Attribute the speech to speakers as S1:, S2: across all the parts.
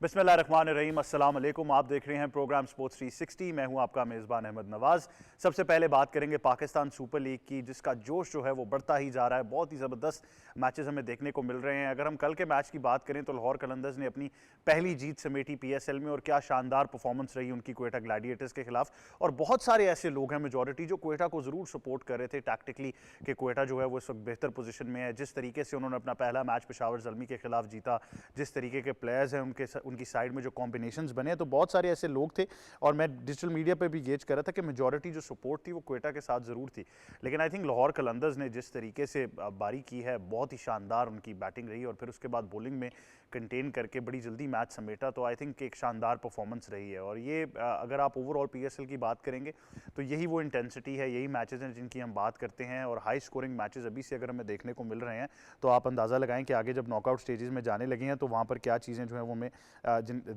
S1: बिस्मिल्लाहिर्रहमानिर्रहीम, अस्सलाम वालेकुम। आप देख रहे हैं प्रोग्राम स्पोर्ट्स 360। मैं हूं आपका मेज़बान अहमद नवाज़। सबसे पहले बात करेंगे पाकिस्तान सुपर लीग की, जिसका जोश जो है वो बढ़ता ही जा रहा है। बहुत ही ज़बरदस्त मैचेस हमें देखने को मिल रहे हैं। अगर हम कल के मैच की बात करें तो लाहौर कलंदर्स ने अपनी पहली जीत समेटी PSL में, और क्या शानदार परफॉर्मेंस रही उनकी क्वेटा ग्लैडिएटर्स के खिलाफ। और बहुत सारे ऐसे लोग हैं, मेजॉरिटी, जो क्वेटा को ज़रूर सपोर्ट कर रहे थे टैक्टिकली कि क्वेटा जो है वो इस वक्त बेहतर पोजीशन में है। जिस तरीके से उन्होंने अपना पहला मैच पेशावर ज़ल्मी के खिलाफ जीता, जिस तरीके के प्लेयर्स हैं उनकी साइड में जो कॉम्बिनेशंस बने, तो बहुत सारे ऐसे लोग थे। और मैं डिजिटल मीडिया पे भी गेज कर रहा था कि मेजॉरिटी जो सपोर्ट थी वो क्वेटा के साथ ज़रूर थी। लेकिन आई थिंक लाहौर कलंदर्स ने जिस तरीके से बारी की है, बहुत ही शानदार उनकी बैटिंग रही, और फिर उसके बाद बॉलिंग में कंटेन करके बड़ी जल्दी मैच समेटा। तो आई थिंक एक शानदार परफॉर्मेंस रही है। और ये अगर आप ओवरऑल PSL की बात करेंगे तो यही वो इंटेंसिटी है, यही मैचेस हैं जिनकी हम बात करते हैं। और हाई स्कोरिंग मैचेस अभी से अगर हमें देखने को मिल रहे हैं तो आप अंदाज़ा लगाएं कि आगे जब नॉकआउट स्टेजेस में जाने लगे हैं तो वहाँ पर क्या चीज़ें जो हैं वो हमें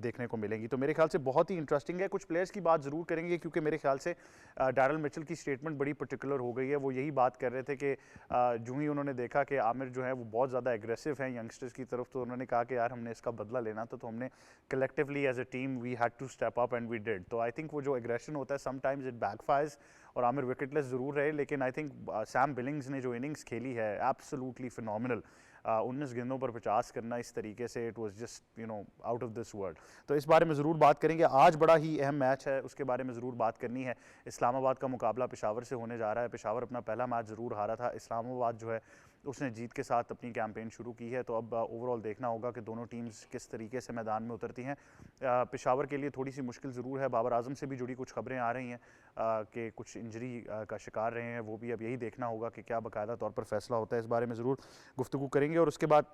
S1: देखने को मिलेंगी। तो मेरे ख्याल से बहुत ही इंटरेस्टिंग है। कुछ प्लेयर्स की बात ज़रूर करेंगे, क्योंकि मेरे ख्याल से डैरल मिचेल की स्टेटमेंट बड़ी पर्टिकुलर हो गई है। वो यही बात कर रहे थे कि जो ही उन्होंने देखा कि आमिर जो है वो बहुत ज़्यादा एग्रेसिव हैं यंगस्टर्स की तरफ, तो उन्होंने कहा कि यार हमने इसका बदला लेना था, तो हमने collectively as a team we had to step up and we did. तो आई थिंक वो जो एग्रेशन होता है समटाइम्स इट बैकफायर्स, और आमिर विकेटलेस ज़रूर रहे, लेकिन आई थिंक सैम बिलिंग्स ने जो इनिंग्स खेली है एब्सोल्युटली फिनोमिनल। 19 गेंदों पर 50 करना इस तरीके से, it was just out of this world. तो इस बारे में ज़रूर बात करेंगे। आज बड़ा ही अहम मैच है, उसके बारे में ज़रूर बात करनी है। इस्लामाबाद का मुकाबला पेशावर से होने जा रहा है। पेशावर अपना पहला मैच ज़रूर हारा था। इस्लामाबाद जो है उसने जीत के साथ अपनी कैंपेन शुरू की है। तो अब ओवरऑल देखना होगा कि दोनों टीम्स किस तरीके से मैदान में उतरती हैं। पेशावर के लिए थोड़ी सी मुश्किल ज़रूर है। बाबर आजम से भी जुड़ी कुछ खबरें आ रही हैं कि कुछ इंजरी का शिकार रहे हैं। वो भी अब यही देखना होगा कि क्या बाकायदा तौर पर फैसला होता है। इस बारे में ज़रूर गुफ्तगू करेंगे। और उसके बाद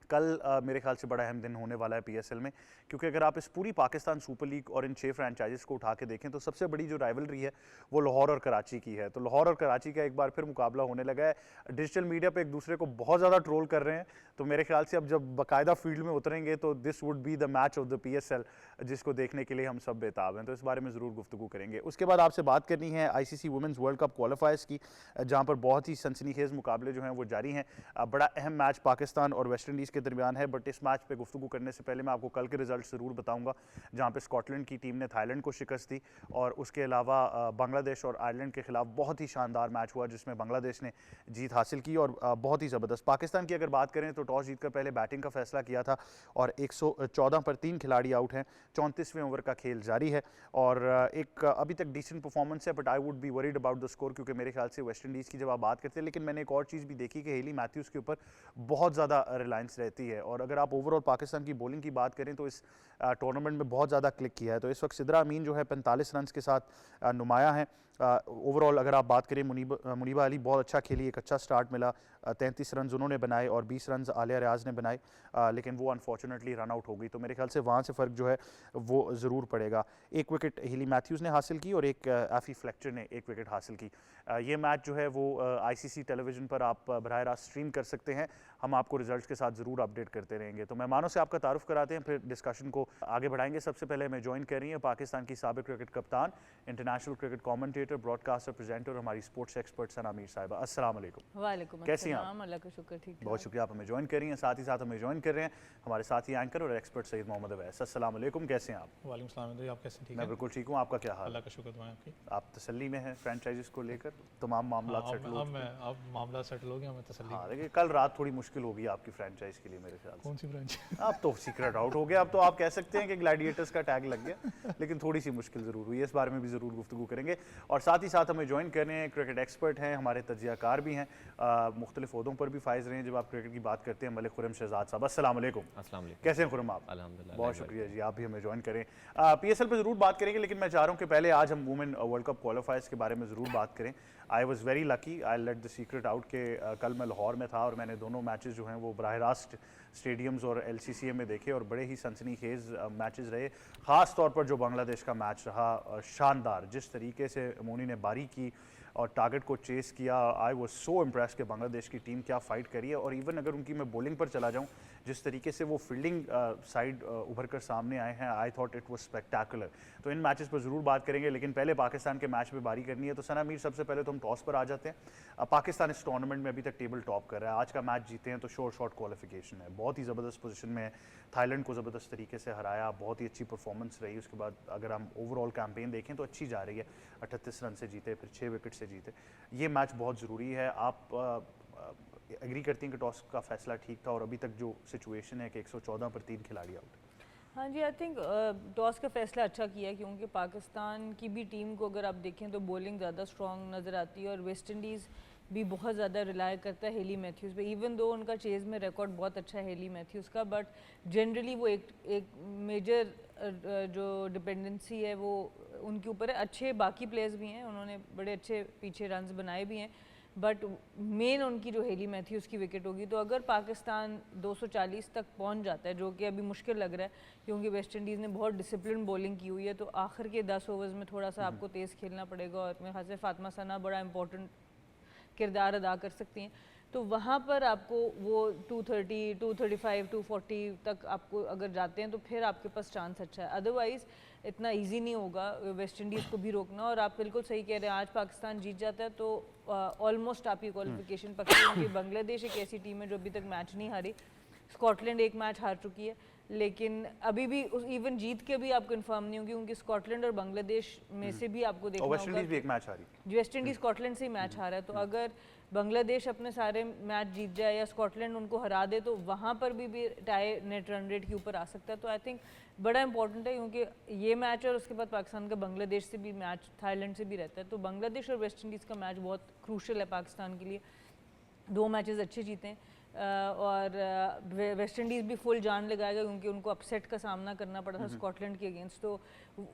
S1: कल मेरे ख्याल से बड़ा अहम दिन होने वाला है PSL में, क्योंकि अगर आप इस पूरी पाकिस्तान सुपर लीग और इन 6 फ्रेंचाइजीज़ को उठा के देखें तो सबसे बड़ी जो राइवलरी है वो लाहौर और कराची की है। तो लाहौर और कराची का एक बार फिर मुकाबला होने लगा है। डिजिटल मीडिया पे एक दूसरे को बहुत ज़्यादा ट्रोल कर रहे हैं। तो मेरे ख्याल से अब जब बाकायदा फील्ड में उतरेंगे तो this would be the match of the PSL, जिसको देखने के लिए हम सब बेताब हैं। तो इस बारे में ज़रूर गुफ्तगू करेंगे। उसके बाद आपसे बात करनी है ICC वुमेंस वर्ल्ड कप क्वालिफायर्स की, जहाँ पर बहुत ही सनसनीखेज़ मुकाबले जो हैं वो जारी हैं। बड़ा अहम मैच पाकिस्तान और वेस्ट इंडीज़ के दरमियान है। बट इस मैच पे गुफ्तगू करने से पहले मैं आपको कल के रिजल्ट ज़रूर बताऊंगा, जहाँ पे स्कॉटलैंड की टीम ने थाईलैंड को शिकस्त दी, और उसके अलावा बांग्लादेश और आयरलैंड के खिलाफ बहुत ही शानदार मैच हुआ जिसमें बांग्लादेश ने जीत हासिल की, और बहुत ही ज़बरदस्त। पाकिस्तान की अगर बात करें तो टॉस जीतकर पहले बैटिंग का फैसला किया था, और 114 पर 3 खिलाड़ी आउट हैं। 34वें ओवर का खेल जारी है, और एक अभी तक डिसेंट परफॉर्मेंस है। But I would be worried about the score, क्योंकि मेरे ख्याल से वेस्ट इंडीज़ की जब आप बात करते हैं, लेकिन मैंने एक और चीज़ भी देखी कि हेली मैथ्यूज़ के ऊपर बहुत ज़्यादा रिलायंस रहती है। और अगर आप ओवरऑल पाकिस्तान की बॉलिंग की बात करें तो इस टूर्नामेंट में बहुत ज़्यादा क्लिक किया है। तो इस वक्त सिद्रा अमीन जो है 45 रन के साथ नुमाया है। ओवरऑल अगर आप बात करें, मुनीबा अली बहुत अच्छा खेली, एक अच्छा स्टार्ट मिला। 33 रन उन्होंने बनाए और 20 रन आलिया रियाज ने बनाए, लेकिन वो अनफॉर्चुनेटली रन आउट हो गई। तो मेरे ख्याल से वहाँ से फ़र्क जो है वो ज़रूर पड़ेगा। एक विकेट हेली मैथ्यूज़ ने हासिल की और एक एफी फ्लेक्चर ने एक विकेट हासिल की। ये मैच जो है वो ICC टेलीविज़न पर आप बराह रास्त स्ट्रीम कर सकते हैं। हम आपको रिजल्ट्स के साथ ज़रूर अपडेट करते रहेंगे। तो मेहमानों से आपका तारुफ कराते हैं, फिर डिस्कशन को आगे बढ़ाएंगे। सबसे पहले हमें ज्वाइन कर रही है पाकिस्तान की साबिक क्रिकेट कप्तान, international cricket commentator, broadcaster, presenter और हमारी स्पोर्ट्स एक्सपर्ट सना मीर साहिबा। अस्सलाम वालेकुम।
S2: वालेकुम
S1: कैसी हैं
S2: अस्सलाम, अल्लाह का शुक्र, ठीक ठाक।
S1: बहुत शुक्रिया, आप हमें ज्वाइन कर रही हैं। साथ ही साथ हमें ज्वाइन कर रहे हैं हमारे साथी एंकर और एक्सपर्ट सईद मोहम्मद अवैस। अस्सलाम वालेकुम, कैसे हैं आप?
S3: वालेकुम सलाम, आप कैसे? ठीक
S1: मैं
S3: है,
S1: बिल्कुल ठीक हूँ, आपका क्या हाल?
S3: अल्लाह का शुक्र दुआएं आपकी।
S1: आप तसल्ली में हैं फ्रेंचाइजीज को लेकर? तमाम मामला सेटल हो चुके हैं?
S3: अब मामला सेटल हो गया, मैं तसल्ली।
S1: हाँ, देखिए कल रात थोड़ी मुश्किल होगी आपकी फ्रेंचाइज के लिए मेरे ख्याल से।
S3: कौन सी ब्रांच?
S1: अब तो सीक्रेट आउट हो गया, अब तो आप कह सकते हैं कि ग्लैडिएटर्स का टैग लग गया, लेकिन थोड़ी सी मुश्किल ज़रूर हुई है। इस बारे में भी ज़रूर गुफ्तगू करेंगे। और साथ ही साथ हमें ज्वाइन कर रहे हैं क्रिकेट एक्सपर्ट हैं, हमारे तजियाकार भी हैं, मुख्तलिफ ओहदों पर भी फाइज रहे हैं जब आप क्रिकेट की बात करते हैं, मलिक खुर्रम शहजाद साहब। अस्सलाम वालेकुम।
S4: अस्सलाम वालेकुम।
S1: कैसे हैं खुर्रम आप?
S4: अल्हम्दुलिल्लाह,
S1: बहुत शुक्रिया जी, आप भी हमें ज्वाइन करें। PSL पर ज़रूर बात करेंगे, लेकिन मैं चाह रहा हूँ कि पहले आज हम वुमेन वर्ल्ड कप क्वालिफायर्स के बारे में ज़रूर बात करें। I was very lucky, I let the secret out के कल मैं लाहौर में था और मैंने दोनों मैचेस जो हैं वो बराह रास्त स्टेडियम्स और LCCA में देखे, और बड़े ही सनसनीखेज़ मैचेस रहे। ख़ास तौर पर जो बांग्लादेश का मैच रहा, शानदार, जिस तरीके से मोनी ने बारी की, और टारगेट को चेस किया। आई वाज सो इम्प्रेस कि बांग्लादेश की टीम क्या फाइट करी है। और इवन अगर उनकी मैं बॉलिंग पर चला जाऊं, जिस तरीके से वो फील्डिंग साइड उभर कर सामने आए हैं, I thought it was spectacular. तो इन मैचेस पर ज़रूर बात करेंगे, लेकिन पहले पाकिस्तान के मैच में बारी करनी है। तो सना मीर, सबसे पहले तो हम टॉस पर आ जाते हैं। पाकिस्तान इस टूर्नामेंट में अभी तक टेबल टॉप कर रहा है। आज का मैच जीते हैं तो श्योर शॉट क्वालिफिकेशन है। बहुत ही ज़बरदस्त पोजीशन में है, थाईलैंड को ज़बरदस्त तरीके से हराया, बहुत ही अच्छी परफॉर्मेंस रही। उसके बाद अगर हम ओवरऑल कैंपेन देखें तो अच्छी जा रही है। 38 रन से जीते, फिर 6 विकेट से जीते। ये मैच बहुत ज़रूरी है। आप एग्री करती हैं कि टॉस का फैसला ठीक था, और अभी तक जो सिचुएशन है कि 114 पर 3 खिलाड़ी आउट?
S2: हाँ जी, आई थिंक टॉस का फैसला अच्छा किया है, क्योंकि पाकिस्तान की भी टीम को अगर आप देखें तो बॉलिंग ज़्यादा स्ट्रॉन्ग नज़र आती है, और वेस्ट इंडीज़ भी बहुत ज़्यादा रिलाय करता है हेली मैथ्यूज़ पे। इवन दो उनका चेज़ में रिकॉर्ड बहुत अच्छा है हेली मैथ्यूज़ का, बट जनरली वो एक मेजर जो डिपेंडेंसी है वो उनके ऊपर है। अच्छे बाकी प्लेयर्स भी हैं, उन्होंने बड़े अच्छे पीछे रन्स बनाए भी हैं, बट मेन उनकी जो हेली मैथ्यूज़ की विकेट होगी। तो अगर पाकिस्तान 240 तक पहुंच जाता है, जो कि अभी मुश्किल लग रहा है क्योंकि वेस्ट इंडीज़ ने बहुत डिसिप्लिन बॉलिंग की हुई है, तो आखिर के 10 ओवर्स में थोड़ा सा आपको तेज़ खेलना पड़ेगा, और मेरे ख्याल से फातिमा सना बड़ा इंपॉर्टेंट किरदार अदा कर सकती हैं। तो वहाँ पर आपको वो 230, 235, 240 तक आपको अगर जाते हैं तो फिर आपके पास चांस अच्छा है। अदरवाइज़ इतना इजी नहीं होगा वेस्ट इंडीज़ को भी रोकना। और आप बिल्कुल सही कह रहे हैं, आज पाकिस्तान जीत जाता है तो ऑलमोस्ट आपकी क्वालिफिकेशन पक्की है, क्योंकि बांग्लादेश एक ऐसी टीम है जो अभी तक मैच नहीं हारी। स्कॉटलैंड एक मैच हार चुकी है, लेकिन अभी भी इवन जीत के भी आप कंफर्म नहीं होंगी, क्योंकि स्कॉटलैंड और बांग्लादेश में से भी आपको देखना
S1: और वेस्ट
S2: होगा
S1: इंडीज भी एक मैच हारी।
S2: वेस्ट इंडीज़ स्कॉटलैंड से ही मैच हारा है। तो अगर बांग्लादेश अपने सारे मैच जीत जाए या स्कॉटलैंड उनको हरा दे, तो वहाँ पर भी टाई नेट रन रेट के ऊपर आ सकता है। तो आई थिंक बड़ा इंपॉर्टेंट है, क्योंकि ये मैच और उसके बाद पाकिस्तान का बांग्लादेश से भी मैच, थाईलैंड से भी रहता है। तो बांग्लादेश और वेस्ट इंडीज़ का मैच बहुत क्रूशल है पाकिस्तान के लिए। 2 मैचेस अच्छे जीते हैं, और वेस्ट इंडीज़ भी फुल जान लगाएगा, क्योंकि उनको अपसेट का सामना करना पड़ा था स्कॉटलैंड के अगेंस्ट। तो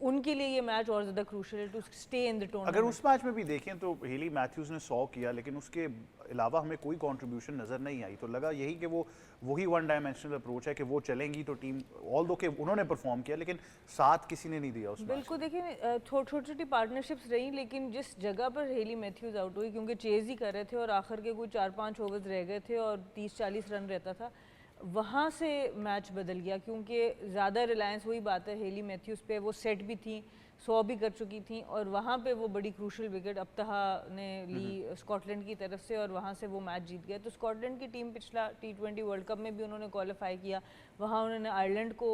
S2: उनके लिए ये मैच और ज़्यादा क्रूशल है to stay in the tournament.
S1: अगर उस मैच में भी देखें तो हेली मैथ्यूज़ ने 100 किया, लेकिन उसके अलावा हमें कोई कंट्रीब्यूशन नज़र नहीं आई। तो लगा यही कि वो वही वन डायमेंशनल अप्रोच है कि वो चलेंगी तो टीम, ऑल दो के उन्होंने परफॉर्म किया, लेकिन साथ किसी ने नहीं दिया उस मैच में।
S2: बिल्कुल, देखिए छोटी छोटी पार्टनरशिप्स रही, लेकिन जिस जगह पर हेली मैथ्यूज़ आउट हुई, क्योंकि चेज़ ही कर रहे थे और आखिर के कोई 4-5 ओवर्स रह गए थे और 30-40 रन रहता था, वहाँ से मैच बदल गया। क्योंकि ज़्यादा रिलायंस, वही बात है, हेली मैथ्यूज़ पे वो सेट भी थी, 100 भी कर चुकी थी, और वहाँ पे वो बड़ी क्रूशल विकेट अब्तहा ने ली स्कॉटलैंड की तरफ से, और वहाँ से वो मैच जीत गए। तो स्कॉटलैंड की टीम पिछला T20 वर्ल्ड कप में भी उन्होंने क्वालिफाई किया, वहाँ उन्होंने आयरलैंड को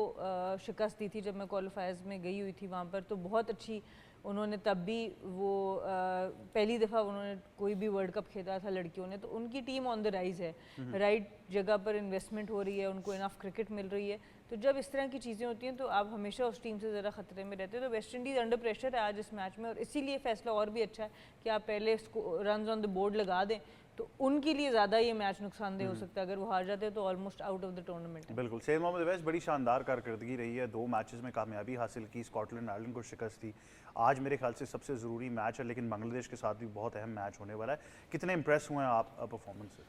S2: शिकस्त दी थी जब मैं क्वालिफायर्स में गई हुई थी वहाँ पर। तो बहुत अच्छी उन्होंने तब भी वो पहली दफ़ा उन्होंने कोई भी वर्ल्ड कप खेला था लड़कियों ने। तो उनकी टीम ऑन द राइज है, राइट जगह पर इन्वेस्टमेंट हो रही है, उनको इनफ क्रिकेट मिल रही है। तो जब इस तरह की चीज़ें होती हैं तो आप हमेशा उस टीम से ज़रा ख़तरे में रहते हैं। तो वेस्ट इंडीज़ अंडर प्रेशर है आज इस मैच में, और इसीलिए फ़ैसला और भी अच्छा है कि आप पहले रन ऑन द बोर्ड लगा दें, तो उनके लिए ज़्यादा ये मैच नुकसानदेह हो सकता है। अगर वो हार जाते हैं तो almost out of the tournament है।
S1: बिल्कुल, सैयद मोहम्मद अवैस, बड़ी शानदार कारकर्दगी रही है, 2 मैचेस में कामयाबी हासिल की, स्कॉटलैंड आयरलैंड को शिकस्त दी। आज मेरे ख्याल से सबसे ज़रूरी मैच है, लेकिन बांग्लादेश के साथ भी बहुत अहम मैच होने वाला है। कितने इंप्रेस हुए हैं आप परफॉर्मेंस से?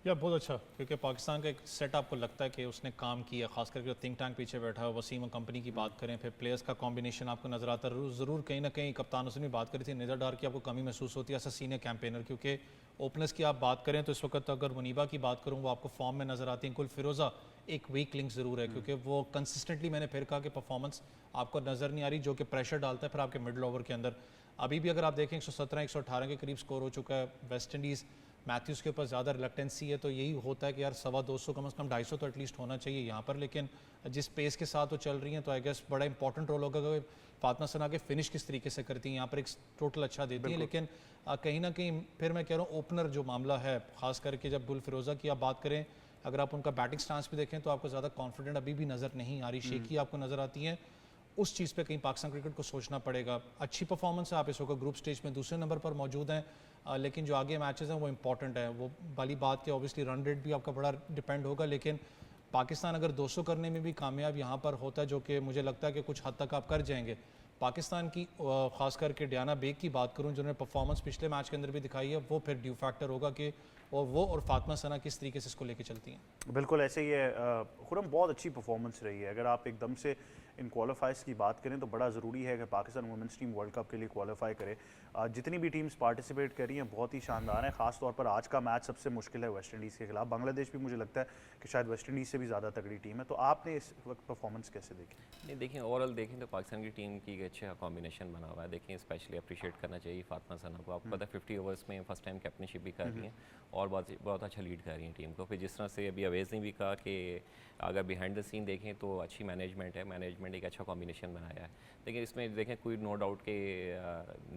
S3: या बहुत अच्छा, क्योंकि पाकिस्तान का एक सेट आपको लगता है कि उसने काम किया, खासकर जो थिंक टैंक पीछे बैठा है, वसीम कंपनी की बात करें, फिर प्लेयर्स का कॉम्बिनेशन आपको नजर आता है। ज़रूर कहीं ना कहीं कप्तानों से भी बात करी थी, निज़र डार की आपको कमी महसूस होती है ऐसा सीनियर कैंपेनर, क्योंकि ओपनर्स की आप बात करें तो इस वक्त अगर मुनीबा की बात करूँ वो आपको फॉर्म में नजर आती हैं। कुल फिरोज़ा एक वीक लिंक ज़रूर है, क्योंकि वो कंसिस्टेंटली, मैंने फिर कहा कि परफॉर्मेंस आपको नज़र नहीं आ रही, जो कि प्रेशर डालता है फिर आपके मिडल ओवर के अंदर। अभी भी अगर आप देखें 117-118 के करीब स्कोर हो चुका है। वेस्ट इंडीज़ मैथ्यूज़ के ऊपर ज़्यादा रिलक्टेंसी है, तो यही होता है कि यार 250 कम से कम 250 तो एटलीस्ट होना चाहिए यहाँ पर। लेकिन जिस पेस के साथ वो चल रही हैं तो आई गेस बड़ा इंपॉर्टेंट रोल होगा कि फातिमा सना के फिनिश किस तरीके से करती हैं, यहाँ पर एक टोटल अच्छा देती हैं। लेकिन कहीं ना कहीं फिर मैं कह रहा हूँ ओपनर जो मामला है, खास करके जब गुल फिरोज़ा की आप बात करें, अगर आप उनका बैटिंग स्टांस भी देखें तो आपको ज़्यादा कॉन्फिडेंट अभी भी नज़र नहीं आ रही। शेखी आपको नज़र आती हैं, उस चीज़ पे कहीं पाकिस्तान क्रिकेट को सोचना पड़ेगा। अच्छी परफॉर्मेंस है, आप इस वक्त ग्रुप स्टेज में दूसरे नंबर पर मौजूद हैं, लेकिन जो आगे मैचेस हैं वो इंपॉर्टेंट है। वो वाली बात कि ऑब्वियसली रन रेट भी आपका बड़ा डिपेंड होगा, लेकिन पाकिस्तान अगर 200 करने में भी कामयाब यहाँ पर होता है, जो कि मुझे लगता है कि कुछ हद तक आप कर जाएंगे। पाकिस्तान की खास करके डियाना बेग की बात करूँ, जिन्होंने परफॉर्मेंस पिछले मैच के अंदर भी दिखाई है, वो फिर ड्यू फैक्टर होगा कि वो और फातिमा सना किस तरीके से इसको लेके चलती हैं।
S1: बिल्कुल ऐसे ही है खुरम, बहुत अच्छी परफॉर्मेंस रही है। अगर आप एकदम से इन क्वालिफाइज की बात करें तो बड़ा ज़रूरी है कि Pakistan women's team world cup के लिए क्वालिफाई करे। जितनी भी टीम्स पार्टिसिपेट कर रही हैं बहुत ही शानदार हैं। ख़ास तौर पर आज का मैच सबसे मुश्किल है वेस्ट इंडीज़ के खिलाफ। बांग्लादेश भी मुझे लगता है कि शायद वेस्ट इंडीज़ से भी ज़्यादा तगड़ी टीम है। तो आपने इस वक्त परफॉर्मेंस कैसे देखी?
S4: नहीं देखें, ओवरऑल देखें तो पाकिस्तान की टीम की एक अच्छा कॉम्बिनेशन बना हुआ है। देखें स्पेशली अप्रिशिएट करना चाहिए फातिमा सना को। आपको पता है 50 ओवर्स में फर्स्ट टाइम कैप्टनशिप भी कर रही हैं और बहुत अच्छा लीड कर रही हैं टीम को। फिर जिस तरह से अभी अवेज़ ने भी कहा कि अगर बिहाइंड द सीन देखें तो अच्छी मैनेजमेंट है, मैनेजमेंट एक अच्छा कॉम्बिनेशन बनाया है। लेकिन इसमें देखें कोई नो डाउट कि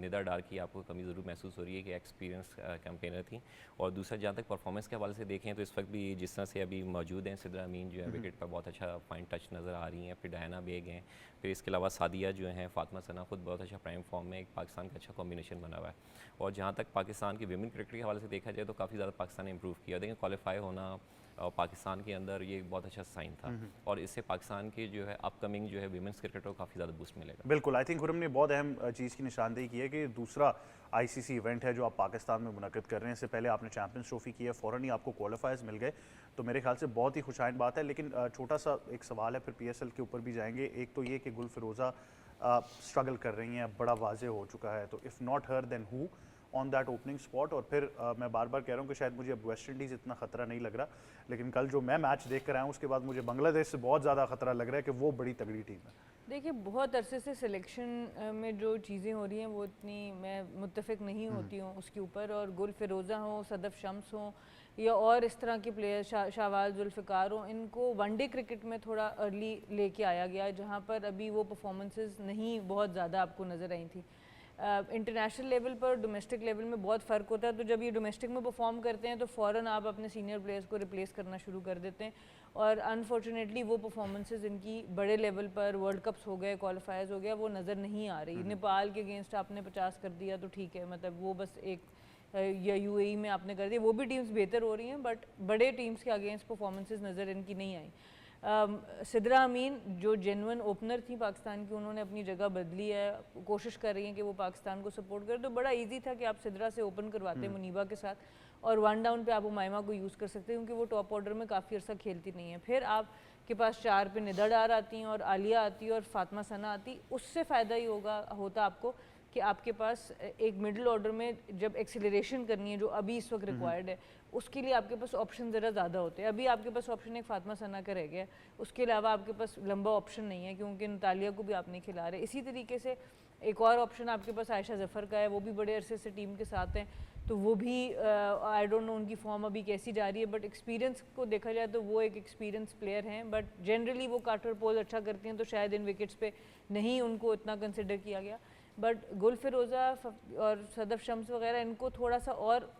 S4: निदा डार की आपको कमी ज़रूर महसूस हो रही है कि एक्सपीरियंस कैंपेनर थी। और दूसरा जहाँ तक परफॉर्मेंस के हवाले से देखें तो इस वक्त भी जिस तरह से अभी मौजूद हैं सिद्रा अमीन जो है विकेट पर बहुत अच्छा फाइन टच नज़र आ रही हैं। फिर डायना बेग हैं, फिर इसके अलावा सादिया जो हैं, फातिमा सना खुद बहुत अच्छा प्राइम फॉर्म में, एक पाकिस्तान का अच्छा कॉम्बिनेशन बना हुआ है। और जहाँ तक पाकिस्तान की विमेन क्रिकेट के हवाले से देखा जाए तो काफ़ी ज़्यादा पाकिस्तान ने इंप्रूव किया। देखें क्वालिफाई होना और पाकिस्तान के अंदर ये बहुत अच्छा साइन था और इससे पाकिस्तान की जो है अपकमिंग जो है विमेंस क्रिकेट को काफ़ी ज़्यादा बूस्ट मिलेगा।
S1: बिल्कुल, आई थिंक खुरम ने बहुत अहम चीज़ की निशानदेही की है कि दूसरा आईसीसी इवेंट है जो आप पाकिस्तान में मुनक़िद कर रहे हैं। इससे पहले आपने चैंपियंस ट्रॉफी की है, फ़ौरन ही आपको क्वालिफायर्स मिल गए, तो मेरे ख्याल से बहुत ही खुशाइन बात है। लेकिन छोटा सा एक सवाल है, फिर पीएसएल के ऊपर भी जाएंगे। एक तो ये कि गुल फिरोज़ा स्ट्रगल कर रही हैं, बड़ा वाजे हो चुका है, तो if not her then who on that opening spot. और फिर मैं बार बार कह रहा हूँ कि शायद मुझे अब वेस्ट इंडीज़ इतना ख़तरा नहीं लग रहा, लेकिन कल जो मैं मैच देख कर आया हूँ उसके बाद मुझे बांग्लादेश से बहुत ज़्यादा ख़तरा लग रहा है कि वो बड़ी तगड़ी टीम है।
S2: देखिए बहुत अरसे से सिलेक्शन में जो चीज़ें हो रही हैं वो इतनी मैं मुत्तफिक नहीं होती हूँ उसके ऊपर। और गुल फिरोज़ा हो, सदफ शम्स हो या और इस तरह के प्लेयर शाहवाज जुल्फ़िकार हो, इनको वनडे क्रिकेट में थोड़ा अर्ली लेके आया गया जहाँ पर अभी वो परफॉर्मेंसेस नहीं बहुत ज़्यादा आपको नज़र आई थी। इंटरनेशनल लेवल पर डोमेस्टिक लेवल में बहुत फ़र्क होता है। तो जब ये डोमेस्टिक में परफॉर्म करते हैं तो फ़ौरन आप अपने सीनियर प्लेयर्स को रिप्लेस करना शुरू कर देते हैं और अनफॉर्चुनेटली वो परफॉर्मेंसेस इनकी बड़े लेवल पर वर्ल्ड कप्स हो गए, क्वालिफायर्स हो गया, वो नज़र नहीं आ रही। नेपाल के अगेंस्ट आपने 50 कर दिया तो ठीक है, मतलब वो बस एक या यूएई में आपने कर दिया, वो भी टीम्स बेहतर हो रही हैं, बट बड़े टीम्स के अगेंस्ट परफॉर्मेंसेस नज़र इनकी नहीं आई। सिद्रा अमीन जो जेन्युइन ओपनर थी पाकिस्तान की, उन्होंने अपनी जगह बदली है, कोशिश कर रही हैं कि वो पाकिस्तान को सपोर्ट करें। तो बड़ा इजी था कि आप सिद्रा से ओपन करवाते मुनीबा के साथ और वन डाउन पे आप उमाइमा को यूज़ कर सकते हैं क्योंकि वो टॉप ऑर्डर में काफ़ी अर्सा खेलती नहीं है। फिर आपके पास 4 पे निदा डार आती हैं और आलिया आती है और फातिमा सना आती, उससे फ़ायदा ही होता आपको कि आपके पास एक मिडिल ऑर्डर में जब एक्सेलरेशन करनी है जो अभी इस वक्त रिक्वायर्ड है, उसके लिए आपके पास ऑप्शन ज़रा ज़्यादा होते हैं। अभी आपके पास ऑप्शन एक फातिमा सना का रह गया, उसके अलावा आपके पास लंबा ऑप्शन नहीं है क्योंकि नतालिया को भी आप नहीं खिला रहे। इसी तरीके से एक और ऑप्शन आपके पास आयशा जफ़र का है, वो भी बड़े अरसे से टीम के साथ हैं, तो वो भी आई डोंट नो उनकी फॉर्म अभी कैसी जा रही है, बट एक्सपीरियंस को देखा जाए तो वो एक एक्सपीरियंस प्लेयर हैं। बट जनरली वो काटर पोल अच्छा करती हैं तो शायद इन विकेट्स पे नहीं उनको इतना कंसिडर किया गया। बट गुल फिरोज़ा और सदफ शम्स वगैरह, इनको थोड़ा सा और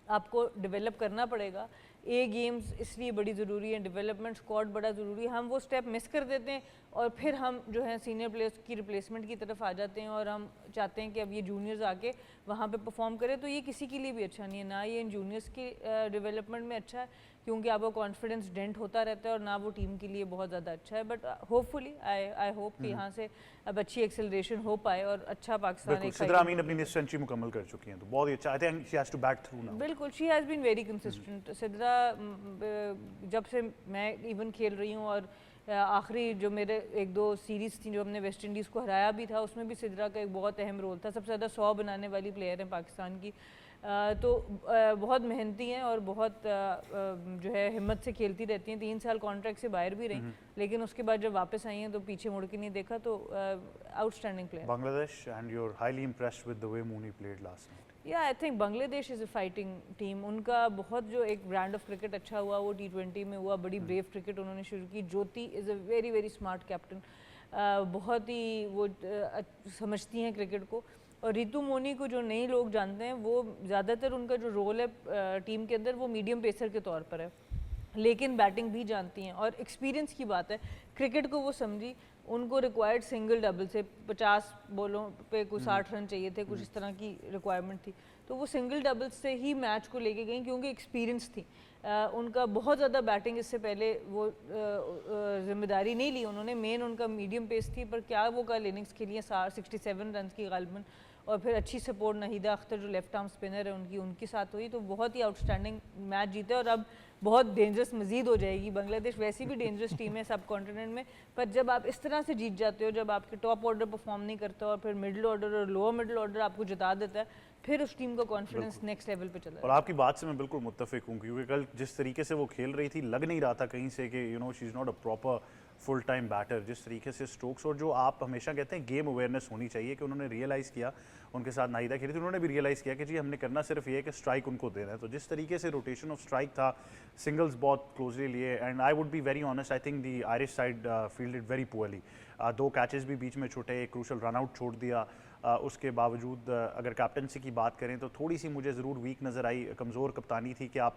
S2: आपको डेवलप करना पड़ेगा। ए गेम्स इसलिए बड़ी ज़रूरी है, डेवलपमेंट स्क्वाड बड़ा ज़रूरी है। हम वो स्टेप मिस कर देते हैं और फिर हम जो है सीनियर प्लेयर्स की रिप्लेसमेंट की तरफ आ जाते हैं और हम चाहते हैं कि अब ये जूनियर्स आके वहाँ पे परफॉर्म करें, तो ये किसी के लिए भी अच्छा नहीं है। ना ये इन जूनियर्स की डेवलपमेंट में अच्छा है क्योंकि आपका कॉन्फिडेंस डेंट होता रहता है और ना वो टीम के लिए बहुत ज़्यादा अच्छा है। बट होपफुली आई होप कि यहाँ से अब अच्छी एक्सेलरेशन हो पाए और अच्छा पाकिस्तान एक
S1: सिद्रा अमीन अपनी सेंचुरी मुकम्मल कर चुकी हैं तो बहुत ही अच्छा। I think she has to back through now.
S2: बिल्कुल, she has been very consistent. Sidra जब से मैं इवन खेल रही हूँ और आखिरी जो मेरे 1-2 सीरीज़ थी जो हमने वेस्ट इंडीज़ को हराया भी था, उसमें भी सिद्रा का एक बहुत अहम रोल था। सबसे ज़्यादा 100 बनाने वाली प्लेयर हैं पाकिस्तान की, तो बहुत मेहनती हैं और बहुत जो है हिम्मत से खेलती रहती हैं। 3 साल कॉन्ट्रैक्ट से बाहर भी रही, लेकिन उसके बाद जब वापस आई हैं तो पीछे मुड़ के नहीं देखा, तो outstanding player.
S1: Bangladesh and you are highly impressed with the way Mooney played last night.
S2: Yeah I think Bangladesh is a fighting team. उनका बहुत जो एक ब्रांड ऑफ क्रिकेट अच्छा हुआ वो T20 में हुआ, बड़ी ब्रेव क्रिकेट उन्होंने शुरू की। Jyoti is a very very smart captain, बहुत ही वो समझती हैं क्रिकेट को। और रितु मोनी को जो नए लोग जानते हैं, वो ज़्यादातर उनका जो रोल है टीम के अंदर वो मीडियम पेसर के तौर पर है, लेकिन बैटिंग भी जानती हैं। और एक्सपीरियंस की बात है, क्रिकेट को वो समझी, उनको रिक्वायर्ड सिंगल डबल से 50 बॉलों पे कुछ 60 रन चाहिए थे, कुछ इस तरह की रिक्वायरमेंट थी, तो वो सिंगल डबल से ही मैच को लेके गई क्योंकि एक्सपीरियंस थी। उनका बहुत ज़्यादा बैटिंग इससे पहले वो जिम्मेदारी नहीं ली उन्होंने, मेन उनका मीडियम पेस थी, पर क्या वो कल इनिंग्स खेली 67 रन की गालिबन, और फिर अच्छी सपोर्ट नहीदा अख्तर जो लेफ्ट आर्म स्पिनर है उनके साथ हुई, तो बहुत ही आउटस्टैंडिंग मैच जीते और अब बहुत डेंजरस मजीद हो जाएगी। बांग्लादेश वैसी भी डेंजरस टीम है सब कॉन्टिनेंट में, पर जब आप इस तरह से जीत जाते हो, जब आपके टॉप ऑर्डर परफॉर्म नहीं करता और फिर मिडिल ऑर्डर और लोअर मिडिल ऑर्डर आपको जिता देता है, फिर उस टीम का कॉन्फिडेंस नेक्स्ट लेवल पे चला
S1: और आपकी बात से मैं बिल्कुल मुत्तफिक हूँ, क्योंकि कल जिस तरीके से वो खेल रही थी लग नहीं रहा था कहीं से कि she is not a proper full time batter. जिस तरीके से स्ट्रोक्स और जो आप हमेशा कहते हैं गेम अवेयरनेस होनी चाहिए, कि उन्होंने रियलाइज़ किया, उनके साथ नाहिदा खेली थी, उन्होंने भी रियलाइज़ किया कि जी हमने करना सिर्फ ये है कि स्ट्राइक उनको देना है। तो जिस तरीके से रोटेशन ऑफ स्ट्राइक था, सिंगल्स बहुत क्लोजली लिए, and I would be very honest, I think the Irish side fielded very poorly. 2 catches भी बीच में छूटे, एक क्रूशल रन आउट छोड़ दिया। उसके बावजूद अगर कैप्टनसी की बात करें तो थोड़ी सी मुझे ज़रूर वीक नज़र आई, कमज़ोर कप्तानी थी कि आप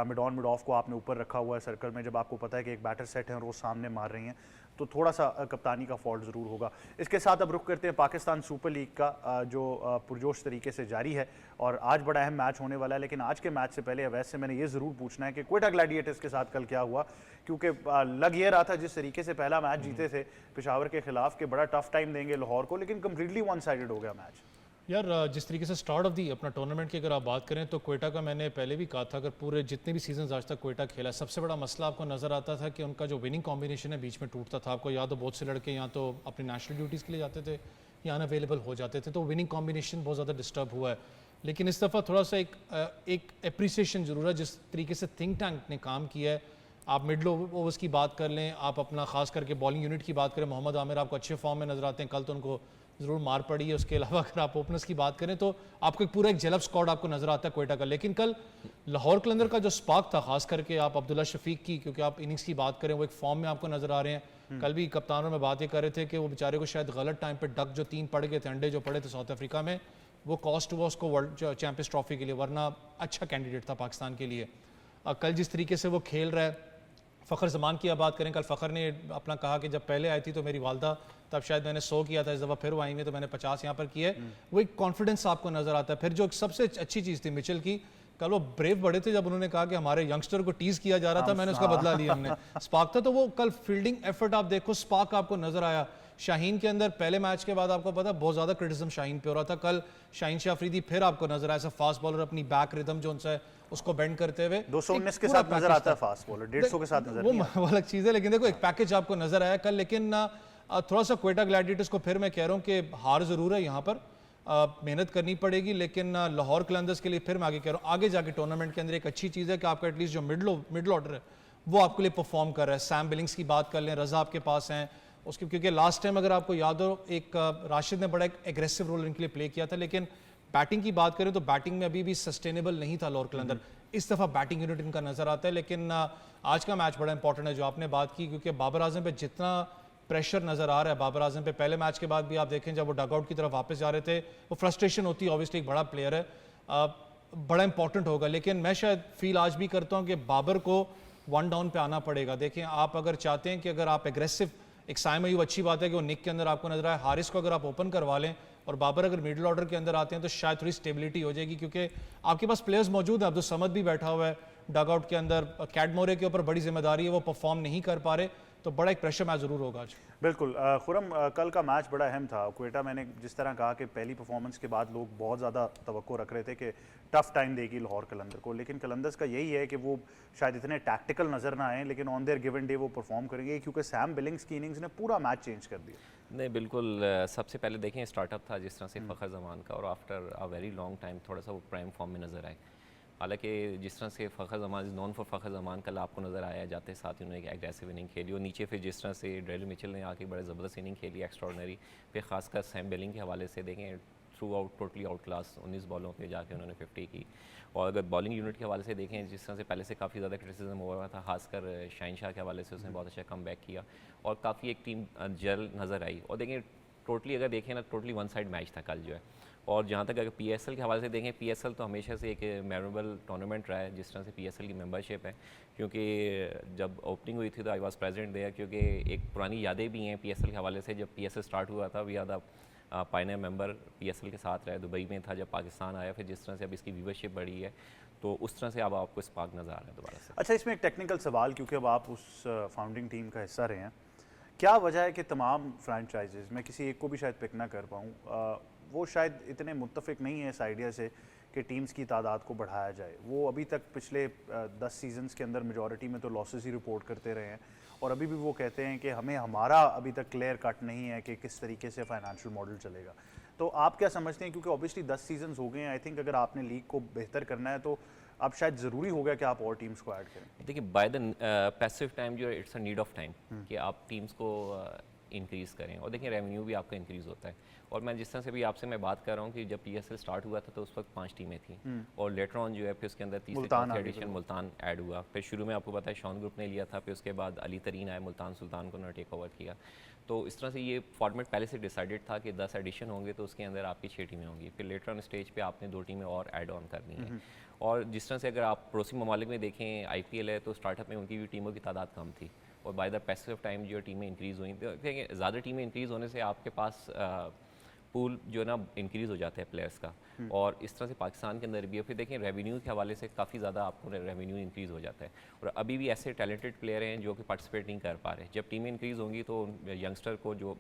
S1: मिड ऑन मिड ऑफ को आपने ऊपर रखा हुआ है सर्कल में, जब आपको पता है कि एक बैटर सेट है और वो सामने मार रही हैं, तो थोड़ा सा कप्तानी का फॉल्ट ज़रूर होगा। इसके साथ अब रुख करते हैं पाकिस्तान सुपर लीग का, जो पुरजोश तरीके से जारी है और आज बड़ा अहम मैच होने वाला है। लेकिन आज के मैच से पहले अवैस से मैंने ये ज़रूर पूछना है कि क्वेटा ग्लैडिएटर्स के साथ कल क्या हुआ, क्योंकि लग ये रहा था जिस तरीके से पहला मैच जीते थे पेशावर के खिलाफ के बड़ा टफ टाइम देंगे लाहौर को, लेकिन कम्प्लीटली वन साइडेड हो गया मैच।
S3: यार जिस तरीके से स्टार्ट ऑफ दी अपना टूर्नामेंट की अगर आप बात करें तो क्वेटा का मैंने पहले भी कहा था, अगर पूरे जितने भी सीजन आज तक क्वेटा खेला, सबसे बड़ा मसला आपको नज़र आता था कि उनका जो विनिंग कॉम्बिनेशन है बीच में टूटता था। आपको याद हो बहुत से लड़के या तो अपनी नेशनल ड्यूटीज़ के लिए जाते थे या अनअवेलेबल हो जाते थे, तो विनिंग कॉम्बिनेशन बहुत ज़्यादा डिस्टर्ब हुआ है। लेकिन इस दफ़ा थोड़ा सा एक अप्रिसिएशन ज़रूर है जिस तरीके से थिंक टैंक ने काम किया है। आप मिडल ओवर्स की बात कर लें, आप अपना खास करके बॉलिंग यूनिट की बात करें, मोहम्मद आमिर आपको अच्छे फॉर्म में नजर आते हैं, कल तो उनको ज़रूर मार पड़ी है। उसके अलावा अगर आप ओपनर्स की बात करें तो आपको एक पूरा एक जलब स्क्वाड आपको नजर आता है क्वेटा का। लेकिन कल लाहौर कलंदर का जो स्पार्क था, खास करके आप अब्दुल्ला शफीक की, क्योंकि आप इनिंग्स की बात करें वो एक फॉर्म में आपको नजर आ रहे हैं। कल भी कप्तानों में बात ये कर रहे थे कि वो बेचारे को शायद गलत टाइम पे डक जो 3 पड़ गए थे, अंडे जो पड़े थे साउथ अफ्रीका में, वो कॉस्ट हुआ उसको वर्ल्ड चैंपियंस ट्रॉफी के लिए, वरना अच्छा कैंडिडेट था पाकिस्तान के लिए। कल जिस तरीके से वो खेल रहा है, फ़खर ज़मान की आप बात करें, कल फ़खर ने अपना कहा कि जब पहले आई थी तो मेरी वालदा तब शायद मैंने 100 किया था, इस दफ़ा फिर वो आई हुई तो मैंने 50 यहाँ पर किया है। वो एक कॉन्फिडेंस आपको नज़र आता है। फिर जो सबसे अच्छी चीज़ थी मिचेल की, कल वो ब्रेव बड़े थे जब उन्होंने कहा कि हमारे यंगस्टर को टीज़ किया जा रहा था, मैंने उसका बदला लिया हमने। स्पार्क था, तो वो कल फील्डिंग एफर्ट आप देखो, स्पार्क आपको नज़र आया। शाहीन के अंदर पहले मैच के बाद आपको पता बहुत ज़्यादा क्रिटिसिज्म शाहीन पे हो रहा था, कल शाहीन शाह अफरीदी फिर आपको नजर आया फास्ट बॉलर, अपनी बैक रिदम जो उनसे उसको बेंड करते हुए
S1: 219 के साथ नजर आता है फास्ट बॉलर, 150 के साथ नजर नहीं आता।
S3: वो अलग चीज़ है, लेकिन देखो एक पैकेज आपको नजर आया कल। लेकिन थोड़ा सा क्वेटा ग्लैडिएटर्स को फिर मैं कह रहा हूँ कि हार ज़रूर है यहाँ पर, मेहनत करनी पड़ेगी। लेकिन लाहौर कलंदर्स के लिए फिर मैं आगे कह रहा हूँ, आगे जाके टूर्नामेंट के अंदर एक अच्छी चीज़ है कि आपका एटलीस्ट जो मिडल ऑर्डर है वो आपके लिए परफॉर्म कर रहा है। सैम बिलिंग्स की बात कर लें, रजा आपके पास हैं उसके, क्योंकि लास्ट टाइम अगर आपको याद हो एक राशिद ने बड़ा एक एग्रेसिव रोल इनके लिए प्ले किया था। लेकिन बैटिंग की बात करें तो बैटिंग में अभी भी सस्टेनेबल नहीं था लाहौर कलंदर। इस दफ़ा बैटिंग यूनिट इनका नजर आता है। लेकिन आज का मैच बड़ा इंपॉर्टेंट है जो आपने बात की, क्योंकि बाबर आजम पे जितना प्रेशर नजर आ रहा है, बाबर आजम पे पहले मैच के बाद भी आप देखें जब वो डगआउट की तरफ वापस जा रहे थे, वो फ्रस्ट्रेशन होती है, ऑब्वियसली एक बड़ा प्लेयर है, बड़ा इंपॉर्टेंट होगा। लेकिन मैं शायद फील आज भी करता हूँ कि बाबर को 1 डाउन पे आना पड़ेगा। देखें आप अगर चाहते हैं कि अगर आप एग्रेसिव, एक साइम अयूब अच्छी बात है कि वो निक के अंदर आपको नजर आए, हारिस को अगर आप ओपन करवा लें और बाबर अगर मिडिल ऑर्डर के अंदर आते हैं तो शायद थोड़ी स्टेबिलिटी हो जाएगी, क्योंकि आपके पास प्लेयर्स मौजूद हैं। अब्दुल समद भी बैठा हुआ है डगआउट के अंदर, कैडमोरे के ऊपर बड़ी जिम्मेदारी है, वो परफॉर्म नहीं कर पा रहे, तो बड़ा एक प्रेशर मैच जरूर होगा आज।
S1: बिल्कुल खुरम, कल का मैच बड़ा अहम था। क्वेटा मैंने जिस तरह कहा कि पहली परफॉर्मेंस के बाद लोग बहुत ज़्यादा तवक्को रख रहे थे कि टफ टाइम देगी लाहौर कलंदर को, लेकिन कलंदर्स का यही है कि वो शायद इतने टैक्टिकल नज़र ना आए, लेकिन ऑन देयर गिवन डे वो परफॉर्म करेंगे, क्योंकि सैम बिलिंग्स की इनिंग्स ने पूरा मैच चेंज कर दिया।
S4: नहीं बिल्कुल, सबसे पहले देखें स्टार्टअप था जिस तरह से फ़खर ज़मान का, और after a very long time थोड़ा सा वो प्राइम फॉर्म में नज़र आए। हालांकि जिस तरह से फ़खर ज़मान इज़ नॉन फॉर फ़खर ज़मान, कल आपको नज़र आया जाते साथ ही उन्होंने एक एग्रेसिव इनिंग खेली, और नीचे फिर जिस तरह से डेरिल मिचेल ने आके बड़े ज़बरदस्त इनिंग खेली, एक्स्ट्रॉर्डनरी। फिर खासकर सैम बिलिंग के हवाले से देखें, through out totally out class, 19 बॉलों पे जाके उन्होंने 50 की। और अगर बॉलिंग यूनिट के हवाले से देखें, जिस तरह से पहले से काफ़ी ज़्यादा क्रिटिसिज्म हो रहा था, खासकर शाहीन शाह के हवाले से उसने बहुत अच्छा कम बैक किया और काफ़ी एक टीम जल नज़र आई। और देखें टोटली अगर देखें ना, टोटली वन साइड मैच था कल जो है। और जहाँ तक अगर PSL के हवाले से देखें, PSL तो हमेशा से एक मेमोरेबल टूर्नामेंट रहा है, जिस तरह से PSL की मेंबरशिप है, क्योंकि जब ओपनिंग हुई थी तो आई वाज प्रेजेंट देयर, क्योंकि एक पुरानी यादें भी हैं PSL के हवाले से। जब PSL स्टार्ट हुआ था, we are the pioneer member, PSL के साथ रहे, दुबई में था जब पाकिस्तान आया, फिर जिस तरह से अब इसकी व्यूवरशिप बढ़ी है, तो उस तरह से अब आपको स्पार्क नज़र आ रहा है दोबारा से।
S1: अच्छा, इसमें एक टेक्निकल सवाल, क्योंकि अब आप उस फाउंडिंग टीम का हिस्सा रहे हैं, क्या वजह है कि तमाम फ्रेंचाइजेज़, मैं किसी एक को भी शायद पिक ना कर पाऊँ, वो शायद इतने मुत्तफिक नहीं है इस आइडिया से कि टीम्स की तादाद को बढ़ाया जाए। वो अभी तक पिछले 10 सीजन्स के अंदर मेजॉरिटी में तो लॉसेस ही रिपोर्ट करते रहे हैं और अभी भी वो कहते हैं कि हमें हमारा अभी तक क्लियर कट नहीं है कि किस तरीके से फाइनेंशियल मॉडल चलेगा। तो आप क्या समझते हैं, क्योंकि ऑब्वियसली 10 सीजन्स हो गए हैं, आई थिंक अगर आपने लीग को बेहतर करना है तो अब शायद ज़रूरी हो गया कि आप और टीम्स को ऐड करें।
S4: देखिए बाय द पैसिव टाइम जो है it's a need of time कि आप टीम्स को इंक्रीज़ करें और देखिए रेवेन्यू भी आपका इंक्रीज़ होता है। और मैं जिस तरह से भी आपसे मैं बात कर रहा हूँ कि जब PSL स्टार्ट हुआ था तो उस वक्त 5 टीमें थी और लेटर ऑन जो है फिर उसके अंदर तीसरे एडिशन मुल्तान ऐड हुआ। फिर शुरू में आपको पता है शॉन ग्रुप ने लिया था, फिर उसके बाद अली तरीन आए, मुल्तान सुल्तान को उन्होंने टेक ओवर किया। तो इस तरह से ये फॉर्मेट पहले से डिसाइडेड था कि 10 एडिशन होंगे तो उसके अंदर आपकी 6 टीमें होंगी। फिर लेटर ऑन स्टेज पे आपने 2 टीमें और ऐड ऑन करनी है। और जिस तरह से अगर आप पड़ोसी ममालिक में देखें IPL है तो स्टार्टअप में उनकी भी टीमों की तादाद कम थी और by the passage of time जो टीमें इंक्रीज़ हुई, तो देखिए ज़्यादा टीमें इंक्रीज़ होने से आपके पास पूल जो है ना इंक्रीज़ हो जाता है प्लेयर्स का और इस तरह से पाकिस्तान के अंदर भी। फिर देखें रेवेन्यू के हवाले से काफ़ी ज़्यादा आपको रेवेन्यू इंक्रीज़ हो जाता है और अभी भी ऐसे टैलेंटेड प्लेयर हैं जो कि पार्टिसिपेट नहीं कर पा रहे। जब टीमें इंक्रीज़ होंगी तो यंगस्टर को जो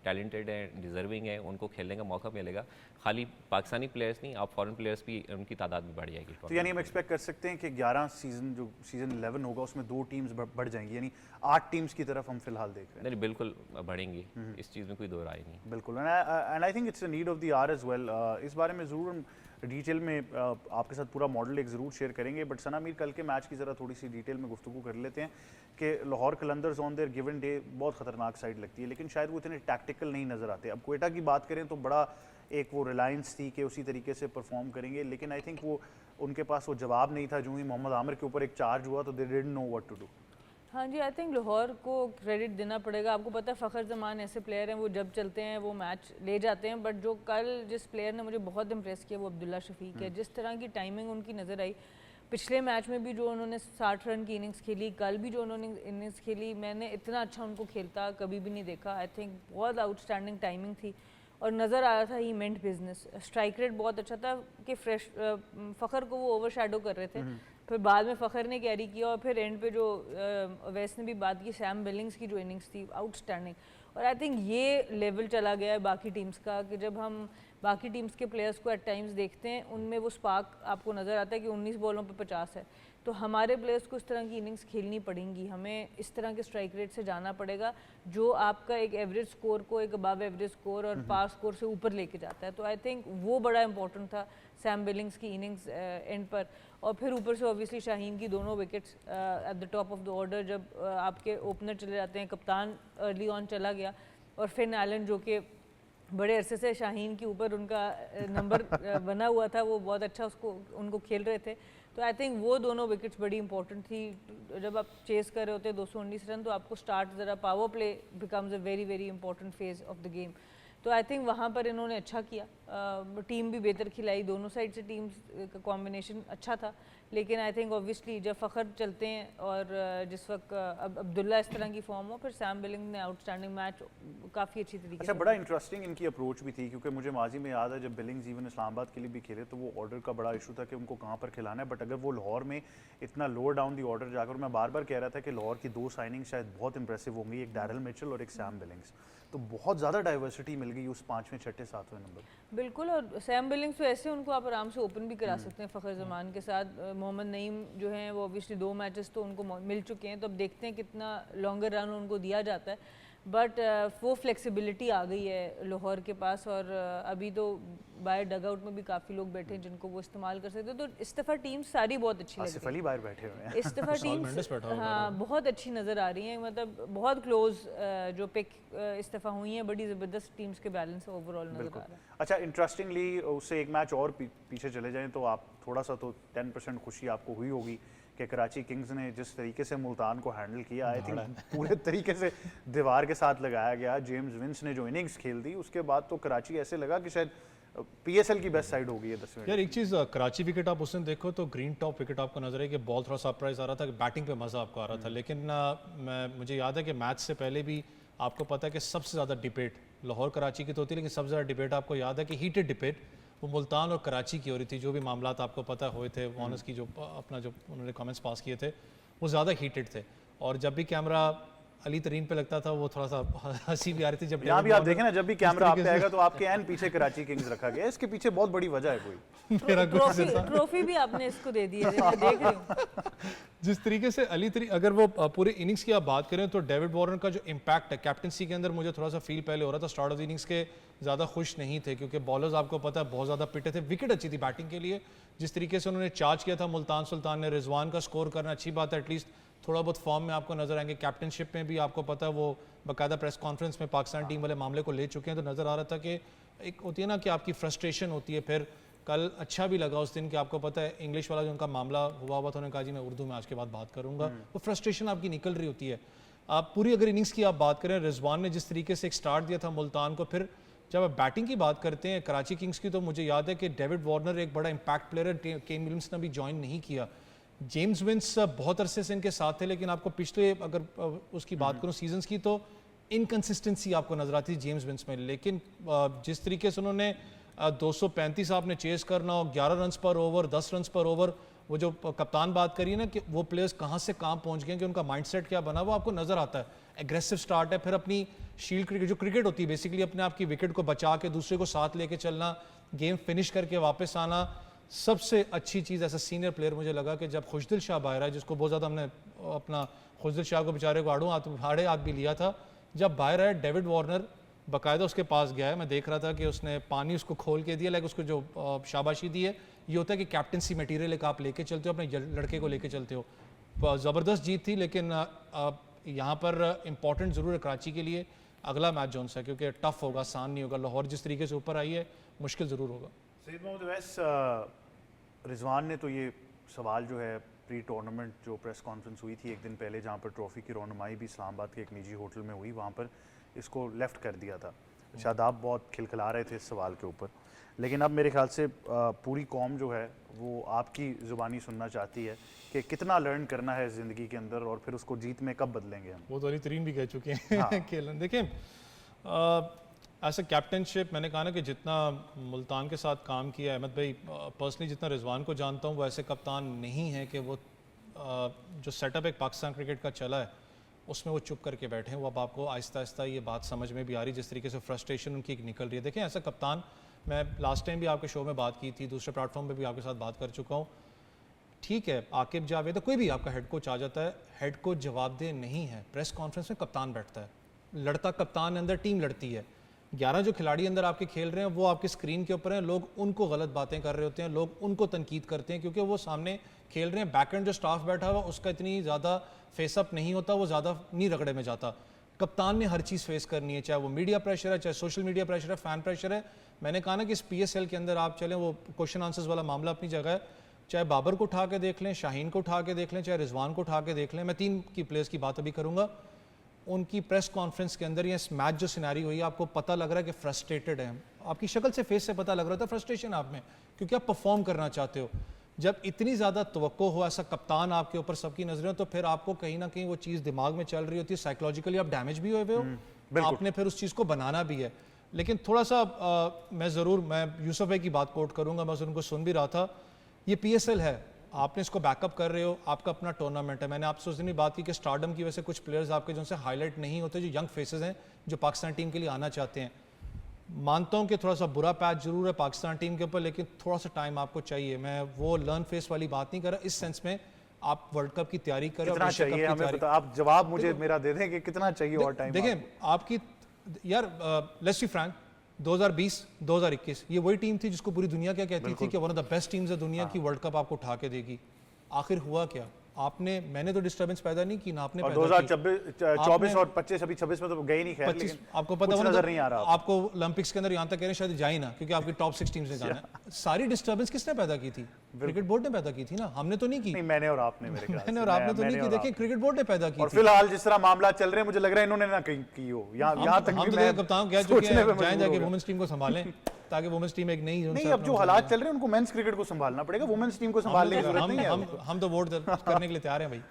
S4: टैलेंटेड हैं, डिजर्विंग है, उनको खेलने का मौका मिलेगा। खाली पाकिस्तानी प्लेयर्स नहीं, आप फॉरेन प्लेयर्स भी उनकी तादाद भी बढ़ जाएगी।
S1: तो यानी हम एक्सपेक्ट कर सकते हैं कि 11 सीजन जो सीजन 11 होगा उसमें 2 टीम्स बढ़ जाएंगी, यानी 8 टीम्स की तरफ हम फिलहाल देख रहे हैं।
S4: नहीं बिल्कुल बढ़ेंगी, इस चीज़ में कोई दो राय नहीं।
S1: बिल्कुल, and I think it's a need of the hour as well. इस बारे में ज़रूर हम डिटेल में आपके साथ पूरा मॉडल एक ज़रूर शेयर करेंगे, बट सना मीर कल के मैच की ज़रा थोड़ी सी डिटेल में गुफ्तगू कर लेते हैं कि Lahore Qalandars on their given day बहुत ख़तरनाक साइड लगती है, लेकिन शायद वो इतने टैक्टिकल नहीं नज़र आते। अब क्वेटा की बात करें तो बड़ा एक वो रिलायंस थी कि उसी तरीके से परफॉर्म करेंगे, लेकिन आई थिंक वो उनके पास वो जवाब नहीं था। जो ही मोहम्मद आमिर के ऊपर एक चार्ज हुआ तो they didn't know what to do.
S2: हाँ जी, आई थिंक लाहौर को क्रेडिट देना पड़ेगा। आपको पता है फ़खर जमान ऐसे प्लेयर हैं वो जब चलते हैं वो मैच ले जाते हैं, बट जो कल जिस प्लेयर ने मुझे बहुत इंप्रेस किया वो अब्दुल्ला शफीक है। जिस तरह की टाइमिंग उनकी नज़र आई, पिछले मैच में भी जो उन्होंने 60 रन की इनिंग्स खेली, कल भी जो उन्होंने इनिंग्स खेली, मैंने इतना अच्छा उनको खेलता कभी भी नहीं देखा। आई थिंक बहुत आउटस्टैंडिंग टाइमिंग थी और नज़र आ रहा था ही मेंट बिजनेस। स्ट्राइक रेट बहुत अच्छा था कि फ्रेश फ़खर को वो ओवर शेडो कर रहे थे। फिर बाद में फ़खर ने कैरी किया और फिर एंड पे जो अवैस ने भी बात की, सैम बिलिंग्स की जो इनिंग्स थी आउटस्टैंडिंग। और आई थिंक ये लेवल चला गया है बाकी टीम्स का कि जब हम बाकी टीम्स के प्लेयर्स को एट टाइम्स देखते हैं उनमें वो स्पार्क आपको नज़र आता है कि 19 बॉलों पे 50 है। तो हमारे प्लेयर्स को इस तरह की इनिंग्स खेलनी पड़ेंगी, हमें इस तरह के स्ट्राइक रेट से जाना पड़ेगा जो आपका एक एवरेज स्कोर को एक अबव एवरेज स्कोर और पार स्कोर से ऊपर लेके जाता है। तो आई थिंक वो बड़ा इंपॉर्टेंट था सैम बिलिंग्स की इनिंग्स एंड पर। और फिर ऊपर से ऑब्वियसली शाहीन की दोनों wickets at the top of the order, जब आपके ओपनर चले जाते हैं, कप्तान अर्ली ऑन चला गया और फिन एलन जो कि बड़े अरसे से शाहीन के ऊपर उनका नंबर बना हुआ था, वो बहुत अच्छा उनको खेल रहे थे। तो आई थिंक वो दोनों विकेट्स बड़ी इंपॉर्टेंट थी। जब आप चेस कर रहे होते हैं 219 रन तो आपको स्टार्ट ज़रा power play becomes a very very important phase of the game. तो आई थिंक वहाँ पर इन्होंने अच्छा किया, टीम भी बेहतर खिलाई, दोनों साइड से टीम्स का कॉम्बिनेशन अच्छा था। लेकिन आई थिंक ऑब्वियसली जब फ़खर चलते हैं और जिस वक्त अब अब्दुल्ला इस तरह की फॉर्म हो, फिर सैम बिलिंग ने आउटस्टैंडिंग मैच काफ़ी अच्छी तरीके
S1: अच्छा, बड़ा इंटरेस्टिंग इनकी अप्रोच भी थी, क्योंकि मुझे माजी में याद है जब बिलिंग्स इवन इस्लामाबाद के लिए भी खेले तो वो ऑर्डर का बड़ा इशू था कि उनको कहाँ पर खिलाना है। बट अगर वो लाहौर में इतना लोअर डाउन दी ऑर्डर जाकर, मैं बार बार कह रहा था कि लाहौर की 2 साइनिंग शायद बहुत इंप्रेसिव होंगी, एक डैरल मिचेल और एक सैम बिलिंग्स, तो बहुत ज़्यादा डाइवर्सिटी मिल गई उस 5वें 6ठे 7वें नंबर।
S2: बिल्कुल, और सैम बिलिंग्स तो ऐसे उनको आप आराम से ओपन भी करा सकते हैं फ़खर जमान के साथ। मोहम्मद नईम जो हैं वो ऑब्वियसली 2 मैचेस तो उनको मिल चुके हैं, तो अब देखते हैं कितना लॉन्गर रन उनको दिया जाता है। बट वो फ्लेक्सिबिलिटी आ गई है लाहौर के पास और अभी तो बाहर डगआउट में भी काफ़ी लोग बैठे हैं जिनको वो इस्तेमाल कर सकते हैं। तो इस दफ़ा टीम सारी बहुत अच्छी लग
S1: आसिफ
S2: रही
S1: अली बाहर बैठे हुए हैं।
S2: है इस दफ़ा टीम हाँ बहुत अच्छी नज़र आ रही हैं, मतलब बहुत क्लोज जो पिक इस दफ़ा हुई हैं, बड़ी ज़बरदस्त टीम्स के बैलेंस ओवरऑल नज़र आ रहा है।
S1: अच्छा, इंटरेस्टिंगली उससे एक मैच और पीछे चले जाएं तो आप थोड़ा सा तो 10% खुशी आपको हुई होगी कि कराची किंग्स ने जिस तरीके से मुल्तान को हैंडल किया, आई थिंक पूरे तरीके से दीवार के साथ लगाया गया। जेम्स विंस ने जो इनिंग्स खेल दी उसके बाद तो कराची ऐसे लगा कि शायद PSL की बेस्ट साइड हो गई है 10वें।
S3: यार एक चीज़, कराची विकेट आप उसने देखो तो ग्रीन टॉप विकेट आपको नजर है कि बॉल थोड़ा सरप्राइज आ रहा था, बैटिंग पे मज़ा आपको आ रहा था। लेकिन मुझे याद है कि मैच से पहले भी आपको पता है कि सबसे ज़्यादा डिबेट लाहौर कराची की तो होती है, लेकिन सबसे ज़्यादा डिबेट आपको याद है कि हीटेड डिबेट वो मुल्तान और कराची की हो रही थी। जो भी मामला आपको पता हुए थे, वॉनर्स की जो अपना जो उन्होंने कमेंट्स पास किए थे वो ज़्यादा हीटेड थे। और जब भी कैमरा अली तरीन पे लगता था वो थोड़ा सा हंसी भी आ रही थी जब
S1: यहाँ भी
S3: डेविड
S1: आप देखें ना, जब भी कैमरा आप पे
S3: तरीके से-
S1: आएगा तो आपके एन पीछे कराची किंग्स रखा गया है। इसके पीछे बहुत बड़ी वजह है कोई।
S3: मेरा कुछ
S2: ट्रॉफी भी आपने इसको दे दी है, मैं देख रही हूँ।
S3: जिस तरीके से अली तरी अगर वो पूरे इनिंग्स की आप बात करें तो डेविड वार्नर का जो इम्पैक्ट है कैप्टनसी के अंदर, मुझे थोड़ा सा फील पहले हो रहा था स्टार्ट ऑफ द इनिंग्स के ज़्यादा खुश नहीं थे क्योंकि बॉलर्स आपको पता है बहुत ज़्यादा पिटे थे। विकेट अच्छी थी बैटिंग के लिए, जिस तरीके से उन्होंने चार्ज किया था मुल्तान सुल्तान ने, रिजवान का स्कोर करना अच्छी बात है, एटलीस्ट थोड़ा बहुत फॉर्म में आपको नजर आएंगे। कैप्टनशिप में भी आपको पता है वो बाकायदा प्रेस कॉन्फ्रेंस में पाकिस्तान टीम वाले मामले को ले चुके हैं, तो नज़र आ रहा था कि एक होती है ना कि आपकी फ्रस्ट्रेशन होती है। फिर कल अच्छा भी लगा उस दिन कि आपको पता है इंग्लिश वाला जो उनका मामला हुआ हुआ था, उन्होंने कहा जी मैं उर्दू में आज के बाद बात करूंगा, वो फ्रस्ट्रेशन आपकी निकल रही होती है। आप पूरी अगर इनिंग्स की आप बात करें, रिजवान ने जिस तरीके से एक स्टार्ट दिया था मुल्तान को, फिर जब आप बैटिंग की बात करते हैं कराची किंग्स की, तो मुझे याद है कि डेविड वार्नर एक बड़ा इंपैक्ट प्लेयर है, केन विलियम्स ने भी ज्वाइन नहीं किया। जेम्स विंस बहुत अरसे से इनके साथ थे, लेकिन आपको पिछले अगर उसकी बात करूं सीजन्स की तो इनकन्सिस्टेंसी आपको नजर आती थी जेम्स विंस में। लेकिन जिस तरीके से उन्होंने 235 आपने चेस करना हो, 11 रन्स पर ओवर, 10 रन्स पर ओवर, वो जो कप्तान बात करिए ना कि वो प्लेयर्स कहाँ से कहाँ पहुँच गए, कि उनका माइंडसेट क्या बना, वो आपको नजर आता है। एग्रेसिव स्टार्ट है, फिर अपनी शील्ड क्रिकेट जो क्रिकेट होती है बेसिकली अपने आप की विकेट को बचा के दूसरे को साथ लेके चलना, गेम फिनिश करके वापस आना। सबसे अच्छी चीज़ एज अ सीनियर प्लेयर मुझे लगा कि जब खुशदिल शाह बाहर आया, जिसको बहुत ज़्यादा हमने अपना खुशदिल शाह को बेचारे को आड़े हाथ भी लिया था, जब बाहर आया डेविड वार्नर बाकायदा उसके पास गया है, मैं देख रहा था कि उसने पानी उसको खोल के दिया, लाइक उसको जो शाबाशी दी है। ये होता है कि कैप्टनसी मटीरियल एक आप लेके चलते हो, अपने लड़के को लेके चलते हो। ज़बरदस्त जीत थी, लेकिन यहाँ पर इम्पॉर्टेंट ज़रूर है कराची के लिए अगला मैच जोन सा, क्योंकि टफ होगा, आसान नहीं होगा। लाहौर जिस तरीके से ऊपर आई है मुश्किल ज़रूर होगा।
S1: सईद मोहम्मद अवैस, रिजवान ने तो ये सवाल जो है प्री टूर्नामेंट जो प्रेस कॉन्फ्रेंस हुई थी एक दिन पहले, जहाँ पर ट्रॉफी की रौनमाई भी इस्लामाबाद के एक निजी होटल में हुई, वहाँ पर इसको लेफ्ट कर दिया था। शादाब बहुत खिलखिला रहे थे इस सवाल के ऊपर, लेकिन अब मेरे ख्याल से पूरी कौम जो है वो आपकी ज़ुबानी सुनना चाहती है कि कितना लर्न करना है ज़िंदगी के अंदर और फिर उसको जीत में कब बदलेंगे हम।
S3: वो तो अली तरीन भी कह चुके हैं खेलन। देखिए ऐसा कैप्टनशिप, मैंने कहा ना कि जितना मुल्तान के साथ काम किया अहमद भाई, पर्सनली जितना रिजवान को जानता हूँ, वो ऐसे कप्तान नहीं है कि वो जो सेटअप एक पाकिस्तान क्रिकेट का चला है उसमें वो चुप करके बैठे हैं। वो अब आपको आहिस्ता आहिस्ता ये बात समझ में भी आ रही है, जिस तरीके से फ्रस्ट्रेशन उनकी एक निकल रही है। देखें ऐसा कप्तान, मैं लास्ट टाइम भी आपके शो में बात की थी, दूसरे प्लेटफॉर्म पे भी आपके साथ बात कर चुका हूँ। ठीक है, आकिब जावेद तो कोई भी आपका हेड कोच आ जाता है, हेड कोच जवाबदेह नहीं है। प्रेस कॉन्फ्रेंस में कप्तान बैठता है, लड़ता कप्तान अंदर, टीम लड़ती है। 11 जो खिलाड़ी अंदर आपके खेल रहे हैं वो आपके स्क्रीन के ऊपर हैं, लोग उनको गलत बातें कर रहे होते हैं, लोग उनको तनकीद करते हैं क्योंकि वो सामने खेल रहे हैं। बैकएंड जो स्टाफ बैठा हुआ उसका इतनी ज़्यादा फेसअप नहीं होता, वो ज़्यादा नहीं रगड़े में जाता। कप्तान ने हर चीज़ फेस करनी है, चाहे वो मीडिया प्रेशर है, चाहे सोशल मीडिया प्रेशर है, फ़ैन प्रेशर है। मैंने कहा ना कि इस PSL के अंदर आप चलें, वो क्वेश्चन आंसर्स वाला मामला अपनी जगह है, चाहे बाबर को उठा के देख लें, शाहीन को उठा के देख लें, चाहे रिजवान को उठा के देख लें। मैं 3 की प्लेयर्स की बात अभी करूँगा। उनकी प्रेस कॉन्फ्रेंस के अंदर ये मैच जो सिनेरियो हुई, आपको पता लग रहा है कि फ्रस्ट्रेटेड है। आपकी शक्ल से, फेस से पता लग रहा था फ्रस्ट्रेशन आप में, क्योंकि आप परफॉर्म करना चाहते हो। जब इतनी ज़्यादा तवक्को हो, ऐसा कप्तान आपके ऊपर सबकी नजरें, तो फिर आपको कहीं ना कहीं वो चीज़ दिमाग में चल रही होती है, साइकोलॉजिकली आप डैमेज भी हुए हो, आपने फिर उस चीज़ को बनाना भी है। लेकिन थोड़ा सा मैं यूसुफ भाई की बात कोट करूँगा, मैं उनको सुन भी रहा था। ये PSL है, आपने इसको बैकअप कर रहे हो, आपका अपना टूर्नामेंट है। मैंने आपसे उस दिन भी बात की कि स्टारडम की वजह से कुछ प्लेयर्स आपके जो से हाईलाइट नहीं होते, जो यंग फेसेस हैं, जो पाकिस्तान टीम के लिए आना चाहते हैं। मानता हूं कि थोड़ा सा बुरा पैच जरूर है पाकिस्तान टीम के ऊपर, लेकिन थोड़ा सा टाइम आपको चाहिए। मैं वो लर्न फेस वाली बात नहीं कर रहा, इस सेंस में आप वर्ल्ड कप की तैयारी करें।
S1: कितना चाहिए हमें पता, आप जवाब मुझे मेरा दे दें कि कितना चाहिए और टाइम।
S3: देखें आपकी यार, लेट्स बी फ्रैंक, 2020 2021 ये वही टीम थी जिसको पूरी दुनिया क्या कहती थी कि one of the best teams है दुनिया की, वर्ल्ड कप आपको उठा के देगी। आखिर हुआ क्या? मैंने तो डिस्टर्बेंस पैदा नहीं की, ना आपने
S1: और
S3: पैदा
S1: 2024 और 25 अभी 26 में तो गए नहीं, खैर
S3: 25
S1: लेकिन
S3: आपको पता
S1: कुछ नजर नहीं आ रहा
S3: आपको ओलंपिक्स के अंदर यहाँ तक कह रहे हैं शायद जाए ना, क्योंकि आपकी टॉप 6 टीम्स ने जाना है। सारी डिस्टर्बेंस किसने पैदा की थी? क्रिकेट बोर्ड ने पैदा की थी ना, हमने तो नहीं की।
S1: नहीं, मैंने और आपने, मेरे ख्याल से
S3: मैंने और आपने तो नहीं की, देखिए क्रिकेट बोर्ड ने पैदा की
S1: और
S3: थी।
S1: फिलहाल जिस तरह मामला चल रहे हैं, मुझे लग रहा है इन्होंने ना कहीं की हो। यहाँ तक
S3: हम
S1: भी
S3: तो
S1: मैं
S3: कप्तान कह चुके
S1: सोचने पे
S3: हैं,
S1: मजबूर
S3: जाएं
S1: हो
S3: जाके
S1: गया।
S3: वुमेन्स टीम को संभालें, ताकि वुमेन्स टीम एक नई
S1: नहीं, अब जो हालात चल रहे हैं उनको मेंस क्रिकेट को संभालना पड़ेगा, वुमेन्स टीम को संभालने की जरूरत नहीं है।
S3: हम तो वोट करने के लिए तैयार हैं भाई।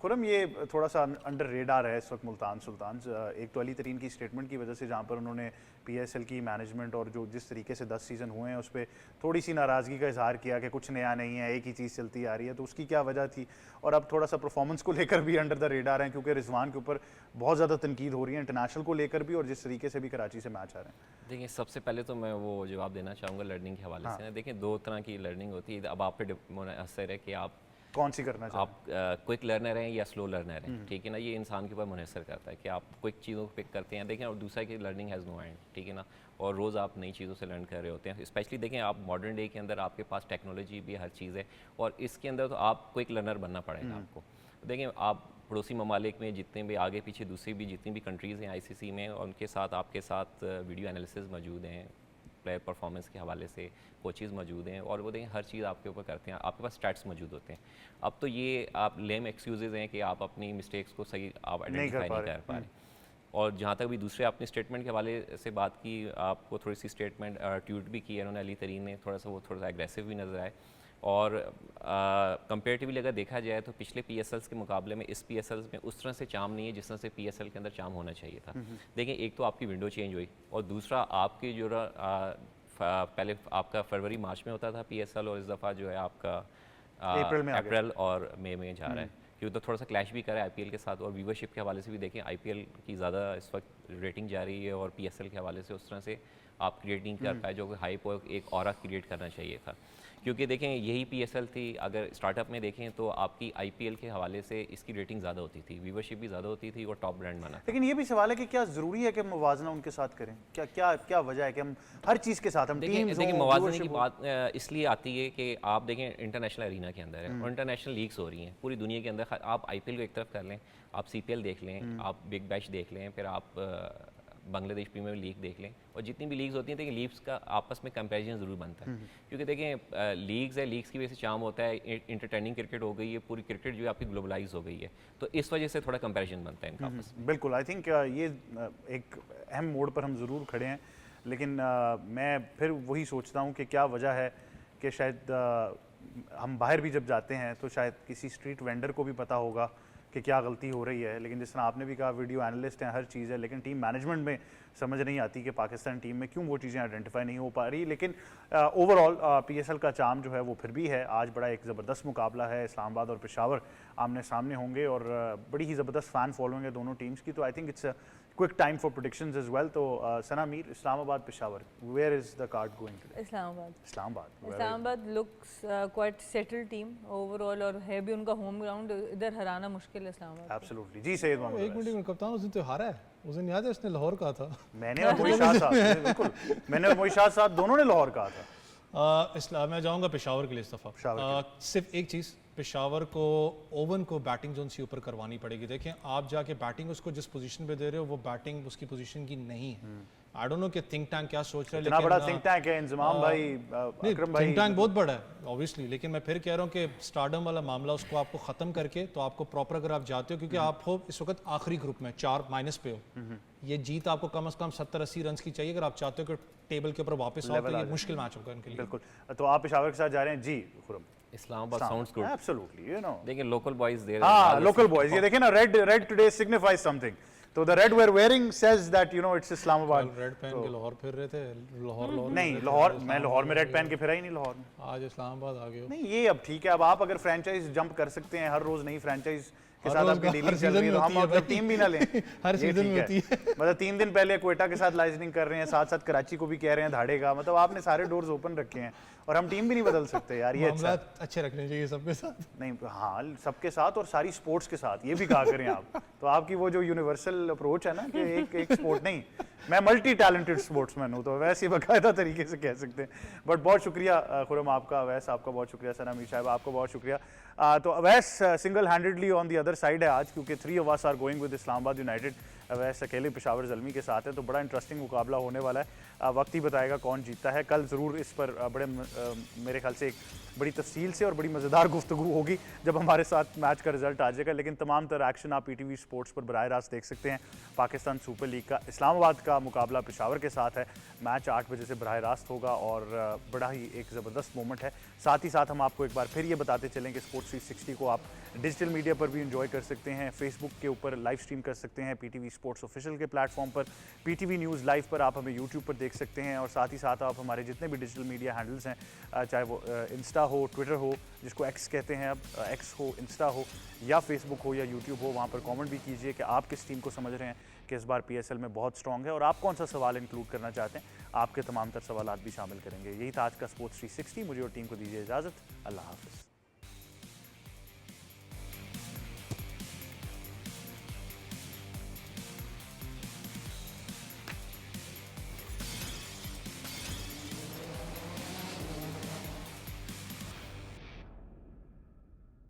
S1: खुरम, ये थोड़ा सा अंडर रेडार है इस वक्त मुल्तान सुल्तान। एक तो अली तरीन की स्टेटमेंट की वजह से, जहाँ पर उन्होंने पीएसएल की मैनेजमेंट और जो जिस तरीके से 10 सीज़न हुए हैं उस पर थोड़ी सी नाराज़गी का इजहार किया कि कुछ नया नहीं है, एक ही चीज़ चलती आ रही है, तो उसकी क्या वजह थी? और अब थोड़ा सा परफॉर्मेंस को लेकर भी अंडर द रेडार हैं क्योंकि रिजवान के ऊपर बहुत ज़्यादा तनकीद हो रही है इंटरनेशनल को लेकर भी और जिस तरीके से भी कराची से मैच आ रहे हैं।
S4: देखिए सबसे पहले तो मैं वो जवाब देना चाहूँगा लर्निंग के हवाले से ना। देखिए 2 तरह की लर्निंग होती है, अब आप पे मुनहसर है कि आप
S1: कौन सी करना चाहिए?
S4: आप क्विक लर्नर हैं या स्लो लर्नर हैं, ठीक है ना। ये इंसान के ऊपर मुनहसर करता है कि आप क्विक चीज़ों को पिक करते हैं, देखें। और दूसरा कि लर्निंग हैज़ नो एंड, ठीक है ना। और रोज़ आप नई चीज़ों से लर्न कर रहे होते हैं। स्पेशली देखें आप मॉडर्न डे के अंदर आपके पास टेक्नोलॉजी भी हर चीज़ है और इसके अंदर तो आप क्विक लर्नर बनना पड़ेगा आपको। देखें आप पड़ोसी ममालिक में जितने भी आगे पीछे दूसरी भी जितनी भी कंट्रीज़ हैं आईसीसी में, और उनके साथ आपके साथ वीडियो एनालिसिस मौजूद हैं, प्लेयर परफॉर्मेंस के हवाले से कोचेज़ मौजूद हैं और वो देखें हर चीज़ आपके ऊपर करते हैं, आपके पास स्टैट्स मौजूद होते हैं। अब तो ये आप लेम एक्सक्यूज़ेज़ हैं कि आप अपनी मिस्टेक्स को सही आप आइडेंटिफाई नहीं कर पा रहे। और जहाँ तक भी दूसरे आपने स्टेटमेंट के हवाले से बात की, आपको थोड़ी सी स्टेटमेंट ट्वीट भी की है उन्होंने, अली तरीन ने, थोड़ा सा एग्रेसिव भी नज़र आए। और कंपेरेटिवली अगर देखा जाए तो पिछले पीएसएल्स के मुकाबले में इस पीएसएल्स में उस तरह से चार्म नहीं है जिस तरह से पीएसएल के अंदर चार्म होना चाहिए था। देखिए एक तो आपकी विंडो चेंज हुई और दूसरा आपकी जो पहले आपका फरवरी मार्च में होता था पीएसएल और इस दफ़ा जो है आपका अप्रैल और मई में जा रहा है, क्योंकि तो थोड़ा सा क्लैश भी करा है आईपीएल के साथ। और व्यूवरशिप के हवाले से भी देखें आईपीएल की ज़्यादा इस वक्त रेटिंग जा रही है और पीएसएल के हवाले से उस तरह से आप क्रिएट नहीं कर पाए जो कि हाइप और एक ऑरा क्रिएट करना चाहिए था। क्योंकि देखें यही पीएसएल थी, अगर स्टार्टअप में देखें तो आपकी आईपीएल के हवाले से इसकी रेटिंग ज़्यादा होती थी, व्यूवरशिप भी ज़्यादा होती थी और टॉप ब्रांड बना।
S1: लेकिन ये भी सवाल है कि क्या ज़रूरी है कि हम मुवाजना उनके साथ करें? क्या क्या क्या वजह है कि हम हर चीज़ के साथ हम
S4: देखिए मुवाज़ने की बात इसलिए आती है कि आप देखें इंटरनेशनल एरिना के अंदर है और इंटरनेशनल लीग्स हो रही हैं पूरी दुनिया के अंदर। आप आईपीएल को एक तरफ कर लें, आप सीपीएल देख लें, आप बिग बैश देख लें, फिर आप बांग्लादेश प्रीमियर लीग देख लें, और जितनी भी लीग्स होती हैं देखिए लीग्स का आपस में कंपैरिजन ज़रूर बनता है। क्योंकि देखें लीग्स है, लीग्स की वजह से चार्म होता है, इंटरटेनिंग क्रिकेट हो गई है, पूरी क्रिकेट जो है आपकी ग्लोबलाइज हो गई है, तो इस वजह से थोड़ा कंपैरिजन बनता है इनका आपस में।
S1: बिल्कुल, आई थिंक ये एक अहम मोड़ पर हम ज़रूर खड़े हैं, लेकिन मैं फिर वही सोचता हूँ कि क्या वजह है कि शायद हम बाहर भी जब जाते हैं तो शायद किसी स्ट्रीट वेंडर को भी पता होगा कि क्या गलती हो रही है, लेकिन जिस तरह आपने भी कहा वीडियो एनालिस्ट हैं, हर चीज़ है, लेकिन टीम मैनेजमेंट में समझ नहीं आती कि पाकिस्तान टीम में क्यों वो चीज़ें आइडेंटिफाई नहीं हो पा रही। लेकिन ओवरऑल पीएसएल का चार्म जो है वो फिर भी है। आज बड़ा एक ज़बरदस्त मुकाबला है, इस्लामाबाद और पेशावर आमने सामने होंगे और बड़ी ही ज़बरदस्त फ़ैन फॉलोइंग है दोनों टीम्स की, तो I think it's quick time for predictions as well. तो Sana Mir, Islamabad Peshawar, where is the card going today?
S2: Islamabad looks quite settled team overall और है भी उनका होम ग्राउंड, इधर हराना मुश्किल है इस्लामाबाद।
S1: एब्सोल्युटली जी। सैयद मोहम्मद,
S5: एक मिनट में कप्तान उस दिन तो हारा है, उस दिन याद है उसने लाहौर कहा था।
S1: मैंने और मोई शाह साहब, बिल्कुल मैंने और मोई शाह साहब दोनों ने लाहौर कहा था।
S3: मैं जाऊंगा पेशावर के लिए इस दफ़ा। सिर्फ एक चीज़, पेशावर को ओवन को बैटिंग जोन से ऊपर करवानी पड़ेगी। देखें आप जाके बैटिंग उसको जिस पोजीशन पे दे रहे हो वो बैटिंग उसकी पोजीशन की नहीं है। आई डोंट नो कि थिंक टैंक क्या सोच रहा है,
S1: इतना बड़ा थिंक टैंक है इंजमाम भाई, अकरम भाई,
S3: थिंक टैंक बहुत बड़ा है ऑब्वियसली, लेकिन मैं फिर कह रहा हूँ कि स्टारडम वाला मामला उसको आपको ख़त्म करके तो आपको प्रॉपर अगर आप जाते हो, क्योंकि आप हो इस वक्त आखिरी ग्रुप में 4 माइनस पे हो, ये जीत आपको कम से कम 70-80 रन की चाहिए अगर आप चाहते हो कि टेबल के ऊपर वापस आओ, तो ये मुश्किल मैच होगा इनके लिए।
S1: बिल्कुल, तो आप पेशावर के साथ जा रहे हैं ji Khurram?
S4: Islamabad sounds good,
S1: absolutely, you know.
S4: देखिए लोकल बॉयज देयर,
S1: हाँ लोकल बॉयज, ये देखें ना, रेड टुडे सिग्निफाइज समथिंग, तो the red we are wearing says that you know it's Islamabad.
S3: Red पहन के लाहौर फिर रहे थे, लाहौर
S1: नहीं, लाहौर मैं लाहौर में रेड पहन के फिरा ही नहीं लाहौर में।
S3: आज इस्लामाबाद आ गए हो।
S1: नहीं ये अब ठीक है, अब आप अगर फ्रेंचाइज जंप कर सकते हैं, हर रोज नई फ्रेंचाइज के साथ आपकी डीलिंग चल रही है, तो हम मतलब टीम भी ना लें
S5: हर
S1: ये
S5: सीजन में
S1: ठीक
S5: होती है।
S1: मतलब 3 दिन पहले क्वेटा के साथ लाइजनिंग कर रहे हैं, साथ साथ कराची को भी कह रहे हैं धाड़े का, मतलब आपने सारे डोर्स ओपन रखे हैं और हम टीम भी नहीं बदल सकते यार, ये अच्छा
S5: मामला अच्छे रखने चाहिए सबके साथ।
S1: नहीं, हाँ सबके साथ और सारी स्पोर्ट्स के साथ, ये भी कहा करें आप। तो आपकी वो जो यूनिवर्सल अप्रोच है ना कि एक स्पोर्ट नहीं, मैं मल्टी टैलेंटेड स्पोर्ट्समैन हूँ, तो वैसे बाकायदा तरीके से कह सकते हैं। बट बहुत शुक्रिया खुरम आपका, अवैस आपका बहुत शुक्रिया, सना मीर साहब आपको बहुत शुक्रिया। तो Awais single handedly on the other side है आज, क्योंकि 3 of us are going with Islamabad United. Awais अकेले पेशावर ज़ल्मी के साथ है, तो बड़ा इंटरेस्टिंग मुकाबला होने वाला है। वक्त ही बताएगा कौन जीतता है। कल ज़रूर इस पर मेरे ख्याल से एक बड़ी तफसील से और बड़ी मज़ेदार गुफ्तगू होगी जब हमारे साथ मैच का रिजल्ट आ जाएगा। लेकिन तमाम तरह एक्शन आप PTV स्पोर्ट्स पर बराह रास्त देख सकते हैं। पाकिस्तान सुपर लीग का इस्लामाबाद का मुकाबला पेशावर के साथ है। मैच 8 बजे से बराह रास्त होगा और बड़ा ही एक ज़बरदस्त मोमेंट है। साथ ही साथ हम आपको एक बार फिर ये बताते चलें कि स्पोर्ट्स 360 को आप डिजिटल मीडिया पर भी इंजॉय कर सकते हैं। फेसबुक के ऊपर लाइव स्ट्रीम कर सकते हैं, PTV स्पोर्ट्स ऑफिशियल के प्लेटफॉर्म पर, PTV न्यूज़ लाइव पर आप हमें यूट्यूब पर देख सकते हैं। और साथ ही साथ आप हमारे जितने भी डिजिटल मीडिया हैंडल्स हैं, चाहे वो इंस्टा हो, ट्विटर हो, जिसको एक्स कहते हैं अब, एक्स हो, इंस्टा हो या फेसबुक हो या यूट्यूब हो, वहाँ पर कमेंट भी कीजिए कि आप किस टीम को समझ रहे हैं कि इस बार PSL में बहुत स्ट्रॉन्ग है और आप कौन सा सवाल इंक्लूड करना चाहते हैं। आपके तमाम तर सवाल भी शामिल करेंगे। यही था आज का स्पोर्ट्स 360। मुझे और टीम को दीजिए इजाज़त। अल्लाह हाफ़िज़।